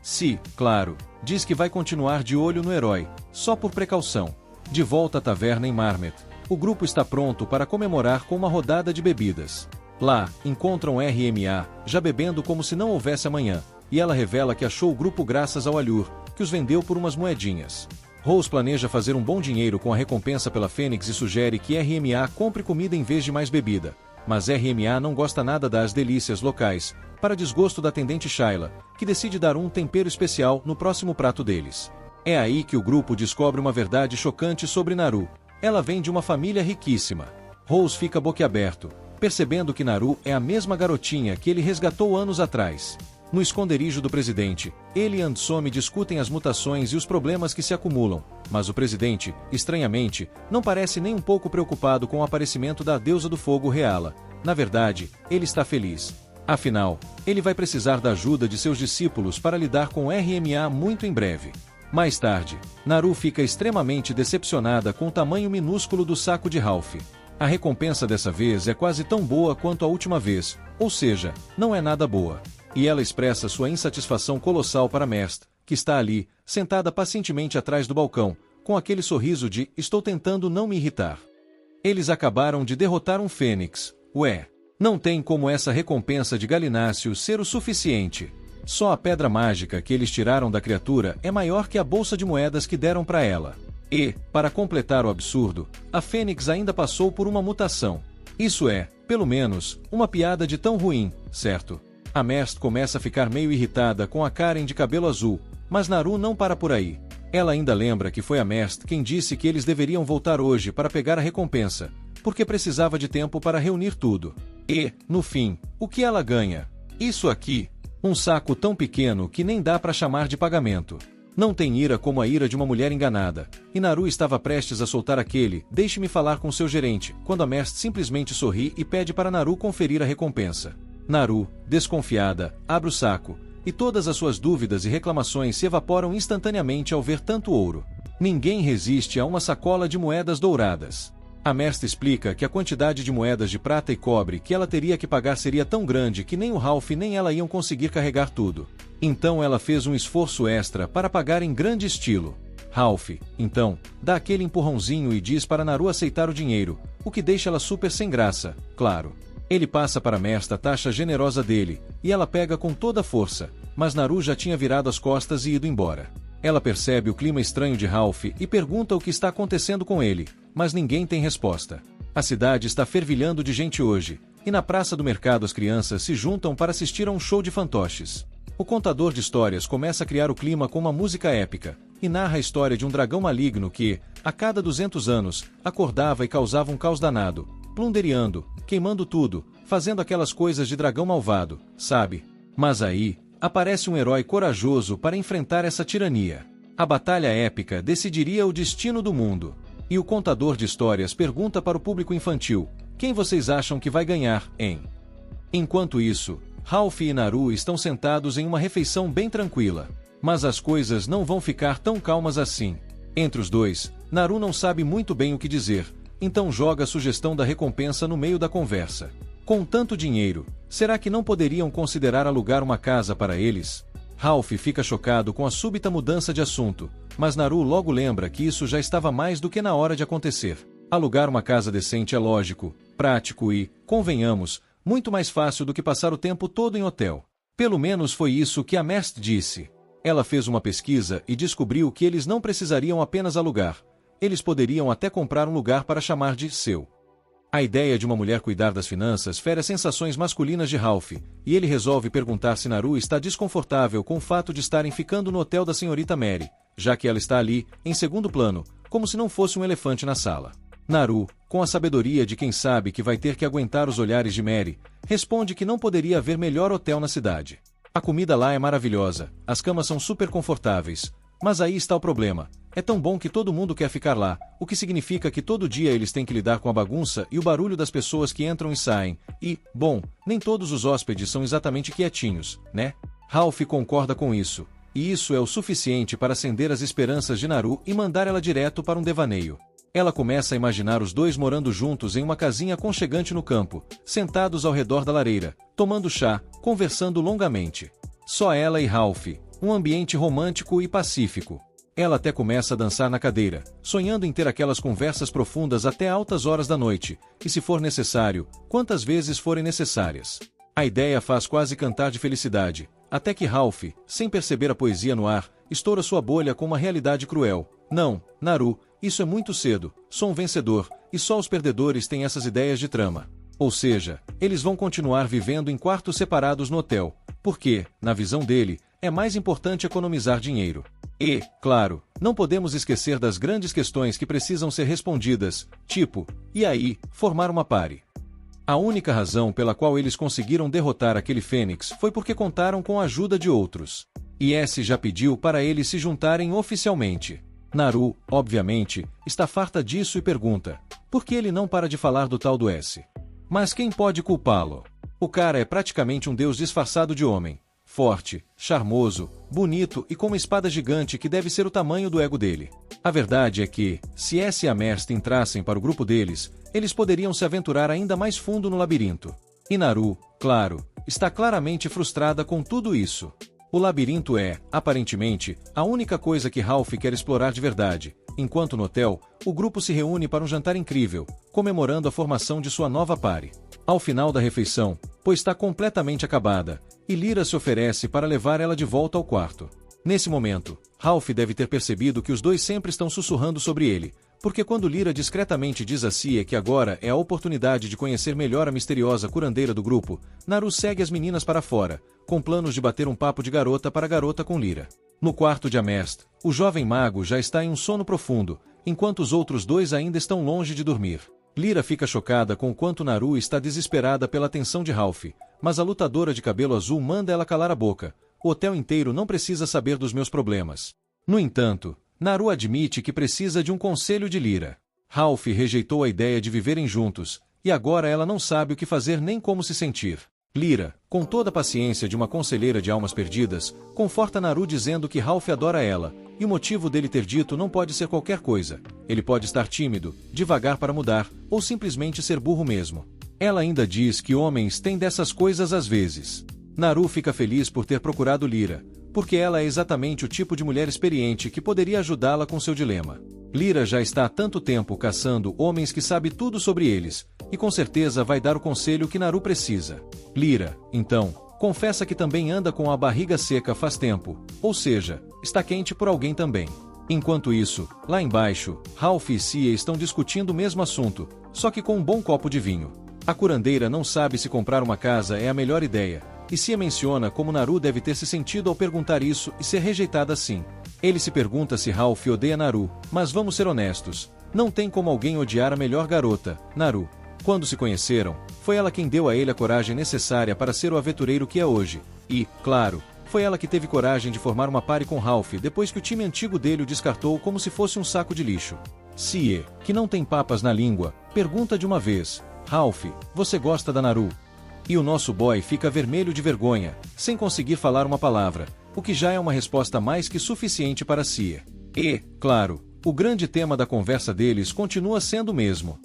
Si, claro, diz que vai continuar de olho no herói, só por precaução. De volta à taverna em Marmet, o grupo está pronto para comemorar com uma rodada de bebidas. Lá, encontram RMA, já bebendo como se não houvesse amanhã, e ela revela que achou o grupo graças ao Alhur, que os vendeu por umas moedinhas. Rose planeja fazer um bom dinheiro com a recompensa pela Fênix e sugere que RMA compre comida em vez de mais bebida, mas RMA não gosta nada das delícias locais, para desgosto da atendente Shayla, que decide dar um tempero especial no próximo prato deles. É aí que o grupo descobre uma verdade chocante sobre Naru. Ela vem de uma família riquíssima. Rose fica boquiaberto, percebendo que Naru é a mesma garotinha que ele resgatou anos atrás. No esconderijo do presidente, ele e Ansome discutem as mutações e os problemas que se acumulam, mas o presidente, estranhamente, não parece nem um pouco preocupado com o aparecimento da deusa do fogo Reala. Na verdade, ele está feliz. Afinal, ele vai precisar da ajuda de seus discípulos para lidar com RMA muito em breve. Mais tarde, Naru fica extremamente decepcionada com o tamanho minúsculo do saco de Ralph. A recompensa dessa vez é quase tão boa quanto a última vez, ou seja, não é nada boa. E ela expressa sua insatisfação colossal para Mest, que está ali, sentada pacientemente atrás do balcão, com aquele sorriso de "estou tentando não me irritar". Eles acabaram de derrotar um Fênix. Ué, não tem como essa recompensa de Galináceo ser o suficiente. Só a pedra mágica que eles tiraram da criatura é maior que a bolsa de moedas que deram para ela. E, para completar o absurdo, a Fênix ainda passou por uma mutação. Isso é, pelo menos, uma piada de tão ruim, certo? A Mest começa a ficar meio irritada com a Karen de cabelo azul, mas Naru não para por aí. Ela ainda lembra que foi a Mest quem disse que eles deveriam voltar hoje para pegar a recompensa, porque precisava de tempo para reunir tudo. E, no fim, o que ela ganha? Isso aqui. Um saco tão pequeno que nem dá para chamar de pagamento. Não tem ira como a ira de uma mulher enganada, e Naru estava prestes a soltar aquele "deixe-me falar com seu gerente", quando a Mest simplesmente sorri e pede para Naru conferir a recompensa. Naru, desconfiada, abre o saco, e todas as suas dúvidas e reclamações se evaporam instantaneamente ao ver tanto ouro. Ninguém resiste a uma sacola de moedas douradas. A Mest explica que a quantidade de moedas de prata e cobre que ela teria que pagar seria tão grande que nem o Ralph nem ela iam conseguir carregar tudo. Então ela fez um esforço extra para pagar em grande estilo. Ralph, então, dá aquele empurrãozinho e diz para Naru aceitar o dinheiro, o que deixa ela super sem graça, claro. Ele passa para Mest a taxa generosa dele, e ela pega com toda a força, mas Naru já tinha virado as costas e ido embora. Ela percebe o clima estranho de Ralph e pergunta o que está acontecendo com ele, mas ninguém tem resposta. A cidade está fervilhando de gente hoje, e na praça do mercado as crianças se juntam para assistir a um show de fantoches. O contador de histórias começa a criar o clima com uma música épica, e narra a história de um dragão maligno que, a cada 200 anos, acordava e causava um caos danado, plunderiando, queimando tudo, fazendo aquelas coisas de dragão malvado, sabe? Mas aí, aparece um herói corajoso para enfrentar essa tirania. A batalha épica decidiria o destino do mundo. E o contador de histórias pergunta para o público infantil: quem vocês acham que vai ganhar, hein? Enquanto isso, Ralph e Naru estão sentados em uma refeição bem tranquila. Mas as coisas não vão ficar tão calmas assim. Entre os dois, Naru não sabe muito bem o que dizer, então joga a sugestão da recompensa no meio da conversa. Com tanto dinheiro, será que não poderiam considerar alugar uma casa para eles? Ralph fica chocado com a súbita mudança de assunto, mas Naru logo lembra que isso já estava mais do que na hora de acontecer. Alugar uma casa decente é lógico, prático e, convenhamos, muito mais fácil do que passar o tempo todo em hotel. Pelo menos foi isso que a Merst disse. Ela fez uma pesquisa e descobriu que eles não precisariam apenas alugar. Eles poderiam até comprar um lugar para chamar de seu. A ideia de uma mulher cuidar das finanças fere as sensações masculinas de Ralph, e ele resolve perguntar se Naru está desconfortável com o fato de estarem ficando no hotel da senhorita Mary, já que ela está ali, em segundo plano, como se não fosse um elefante na sala. Naru, com a sabedoria de quem sabe que vai ter que aguentar os olhares de Mary, responde que não poderia haver melhor hotel na cidade. A comida lá é maravilhosa, as camas são super confortáveis, mas aí está o problema. É tão bom que todo mundo quer ficar lá, o que significa que todo dia eles têm que lidar com a bagunça e o barulho das pessoas que entram e saem, e, bom, nem todos os hóspedes são exatamente quietinhos, né? Ralph concorda com isso, e isso é o suficiente para acender as esperanças de Naru e mandar ela direto para um devaneio. Ela começa a imaginar os dois morando juntos em uma casinha aconchegante no campo, sentados ao redor da lareira, tomando chá, conversando longamente. Só ela e Ralph, um ambiente romântico e pacífico. Ela até começa a dançar na cadeira, sonhando em ter aquelas conversas profundas até altas horas da noite, e se for necessário, quantas vezes forem necessárias. A ideia faz quase cantar de felicidade, até que Ralph, sem perceber a poesia no ar, estoura sua bolha com uma realidade cruel. Não, Naru, isso é muito cedo, sou um vencedor, e só os perdedores têm essas ideias de trama. Ou seja, eles vão continuar vivendo em quartos separados no hotel, porque, na visão dele, é mais importante economizar dinheiro. E, claro, não podemos esquecer das grandes questões que precisam ser respondidas, tipo, e aí, formar uma pare. A única razão pela qual eles conseguiram derrotar aquele Fênix foi porque contaram com a ajuda de outros. E S já pediu para eles se juntarem oficialmente. Naru, obviamente, está farta disso e pergunta, por que ele não para de falar do tal do S? Mas quem pode culpá-lo? O cara é praticamente um deus disfarçado de homem. Forte, charmoso, bonito e com uma espada gigante que deve ser o tamanho do ego dele. A verdade é que, se S e a Merst entrassem para o grupo deles, eles poderiam se aventurar ainda mais fundo no labirinto. E Naru, claro, está claramente frustrada com tudo isso. O labirinto é, aparentemente, a única coisa que Ralph quer explorar de verdade, enquanto no hotel, o grupo se reúne para um jantar incrível, comemorando a formação de sua nova pare. Ao final da refeição, pois está completamente acabada, e Lyra se oferece para levar ela de volta ao quarto. Nesse momento, Ralph deve ter percebido que os dois sempre estão sussurrando sobre ele, porque quando Lyra discretamente diz a Cia que agora é a oportunidade de conhecer melhor a misteriosa curandeira do grupo, Naru segue as meninas para fora, com planos de bater um papo de garota para garota com Lyra. No quarto de Amherst, o jovem mago já está em um sono profundo, enquanto os outros dois ainda estão longe de dormir. Lyra fica chocada com o quanto Naru está desesperada pela atenção de Ralph, mas a lutadora de cabelo azul manda ela calar a boca. O hotel inteiro não precisa saber dos meus problemas. No entanto, Naru admite que precisa de um conselho de Lyra. Ralph rejeitou a ideia de viverem juntos, e agora ela não sabe o que fazer nem como se sentir. Lyra, com toda a paciência de uma conselheira de almas perdidas, conforta Naru dizendo que Ralph adora ela, e o motivo dele ter dito não pode ser qualquer coisa. Ele pode estar tímido, devagar para mudar, ou simplesmente ser burro mesmo. Ela ainda diz que homens têm dessas coisas às vezes. Naru fica feliz por ter procurado Lyra, porque ela é exatamente o tipo de mulher experiente que poderia ajudá-la com seu dilema. Lyra já está há tanto tempo caçando homens que sabe tudo sobre eles, e com certeza vai dar o conselho que Naru precisa. Lyra, então, confessa que também anda com a barriga seca faz tempo, ou seja, está quente por alguém também. Enquanto isso, lá embaixo, Ralph e Cia estão discutindo o mesmo assunto, só que com um bom copo de vinho. A curandeira não sabe se comprar uma casa é a melhor ideia, e Cia menciona como Naru deve ter se sentido ao perguntar isso e ser rejeitada assim. Ele se pergunta se Ralph odeia Naru, mas vamos ser honestos, não tem como alguém odiar a melhor garota, Naru. Quando se conheceram, foi ela quem deu a ele a coragem necessária para ser o aventureiro que é hoje, e, claro, foi ela que teve coragem de formar uma pare com Ralph depois que o time antigo dele o descartou como se fosse um saco de lixo. Cie, que não tem papas na língua, pergunta de uma vez, Ralph, você gosta da Naru? E o nosso boy fica vermelho de vergonha, sem conseguir falar uma palavra, o que já é uma resposta mais que suficiente para Cie. E, claro, o grande tema da conversa deles continua sendo o mesmo.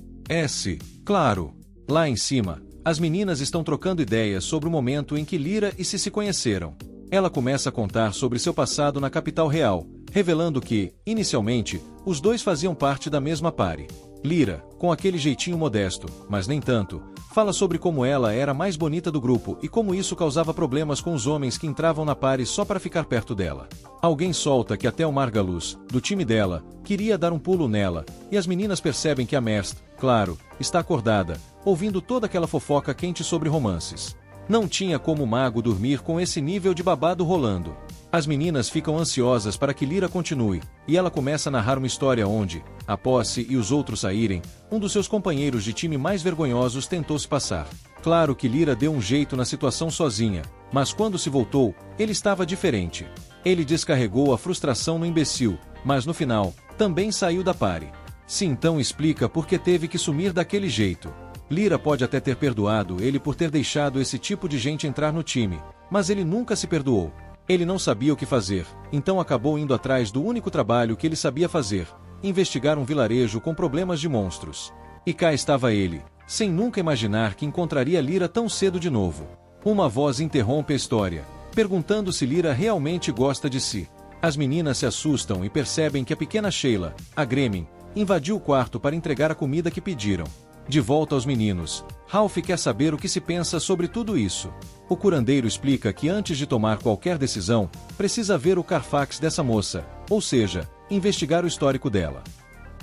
Claro. Lá em cima, as meninas estão trocando ideias sobre o momento em que Lyra e Ci se conheceram. Ela começa a contar sobre seu passado na capital real, revelando que, inicialmente, os dois faziam parte da mesma pare. Lyra, com aquele jeitinho modesto, mas nem tanto, fala sobre como ela era a mais bonita do grupo e como isso causava problemas com os homens que entravam na pare só para ficar perto dela. Alguém solta que até o Margalus, do time dela, queria dar um pulo nela, e as meninas percebem que a Merst, claro, está acordada, ouvindo toda aquela fofoca quente sobre romances. Não tinha como o mago dormir com esse nível de babado rolando. As meninas ficam ansiosas para que Lyra continue, e ela começa a narrar uma história onde, após Ci e os outros saírem, um dos seus companheiros de time mais vergonhosos tentou se passar. Claro que Lyra deu um jeito na situação sozinha, mas quando se voltou, ele estava diferente. Ele descarregou a frustração no imbecil, mas no final, também saiu da pare. Ci então explica por que teve que sumir daquele jeito. Lyra pode até ter perdoado ele por ter deixado esse tipo de gente entrar no time, mas ele nunca se perdoou. Ele não sabia o que fazer, então acabou indo atrás do único trabalho que ele sabia fazer, investigar um vilarejo com problemas de monstros. E cá estava ele, sem nunca imaginar que encontraria Lyra tão cedo de novo. Uma voz interrompe a história, perguntando se Lyra realmente gosta de Ci. As meninas se assustam e percebem que a pequena Sheila, a Gremlin, invadiu o quarto para entregar a comida que pediram. De volta aos meninos, Ralph quer saber o que se pensa sobre tudo isso. O curandeiro explica que antes de tomar qualquer decisão, precisa ver o Carfax dessa moça, ou seja, investigar o histórico dela.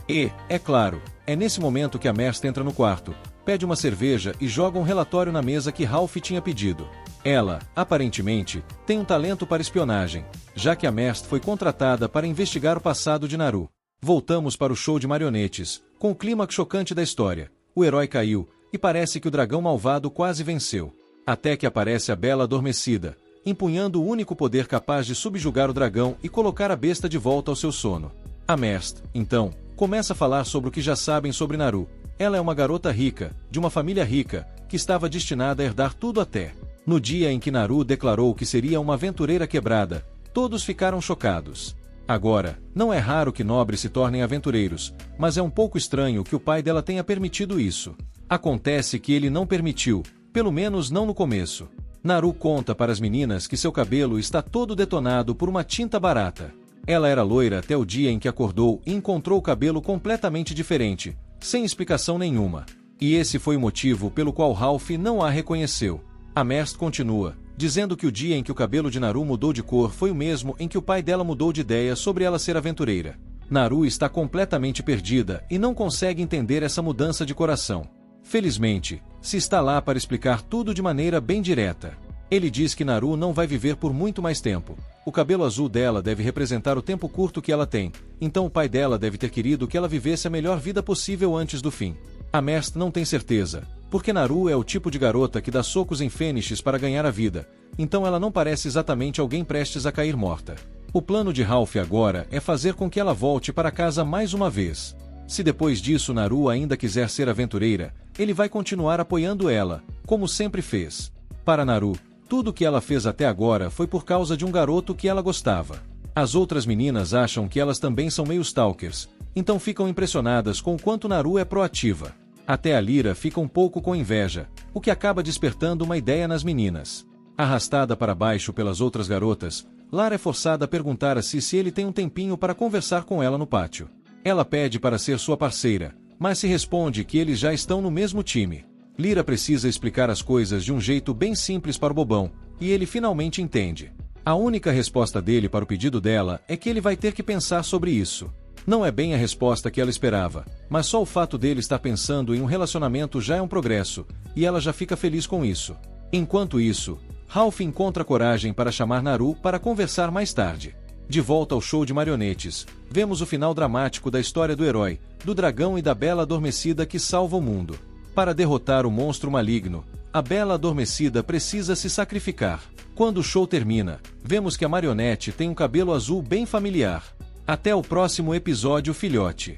E, é claro, é nesse momento que a Merst entra no quarto, pede uma cerveja e joga um relatório na mesa que Ralph tinha pedido. Ela, aparentemente, tem um talento para espionagem, já que a Merst foi contratada para investigar o passado de Naru. Voltamos para o show de marionetes, com o clímax chocante da história. O herói caiu, e parece que o dragão malvado quase venceu. Até que aparece a Bela Adormecida, empunhando o único poder capaz de subjugar o dragão e colocar a besta de volta ao seu sono. A Merst, então, começa a falar sobre o que já sabem sobre Naru. Ela é uma garota rica, de uma família rica, que estava destinada a herdar tudo até. No dia em que Naru declarou que seria uma aventureira quebrada, todos ficaram chocados. Agora, não é raro que nobres se tornem aventureiros, mas é um pouco estranho que o pai dela tenha permitido isso. Acontece que ele não permitiu, pelo menos não no começo. Naru conta para as meninas que seu cabelo está todo detonado por uma tinta barata. Ela era loira até o dia em que acordou e encontrou o cabelo completamente diferente, sem explicação nenhuma. E esse foi o motivo pelo qual Ralph não a reconheceu. A Merst continua, dizendo que o dia em que o cabelo de Naru mudou de cor foi o mesmo em que o pai dela mudou de ideia sobre ela ser aventureira. Naru está completamente perdida e não consegue entender essa mudança de coração. Felizmente, Ci está lá para explicar tudo de maneira bem direta. Ele diz que Naru não vai viver por muito mais tempo. O cabelo azul dela deve representar o tempo curto que ela tem, então o pai dela deve ter querido que ela vivesse a melhor vida possível antes do fim. A Merst não tem certeza, porque Naru é o tipo de garota que dá socos em fênixes para ganhar a vida, então ela não parece exatamente alguém prestes a cair morta. O plano de Ralph agora é fazer com que ela volte para casa mais uma vez. Se depois disso Naru ainda quiser ser aventureira, ele vai continuar apoiando ela, como sempre fez. Para Naru, tudo o que ela fez até agora foi por causa de um garoto que ela gostava. As outras meninas acham que elas também são meio stalkers, então ficam impressionadas com o quanto Naru é proativa. Até a Lyra fica um pouco com inveja, o que acaba despertando uma ideia nas meninas. Arrastada para baixo pelas outras garotas, Lara é forçada a perguntar a Ci se ele tem um tempinho para conversar com ela no pátio. Ela pede para ser sua parceira, mas se responde que eles já estão no mesmo time. Lyra precisa explicar as coisas de um jeito bem simples para o bobão, e ele finalmente entende. A única resposta dele para o pedido dela é que ele vai ter que pensar sobre isso. Não é bem a resposta que ela esperava, mas só o fato dele estar pensando em um relacionamento já é um progresso, e ela já fica feliz com isso. Enquanto isso, Ralph encontra coragem para chamar Naru para conversar mais tarde. De volta ao show de marionetes, vemos o final dramático da história do herói, do dragão e da Bela Adormecida que salva o mundo. Para derrotar o monstro maligno, a Bela Adormecida precisa se sacrificar. Quando o show termina, vemos que a marionete tem um cabelo azul bem familiar. Até o próximo episódio, filhote.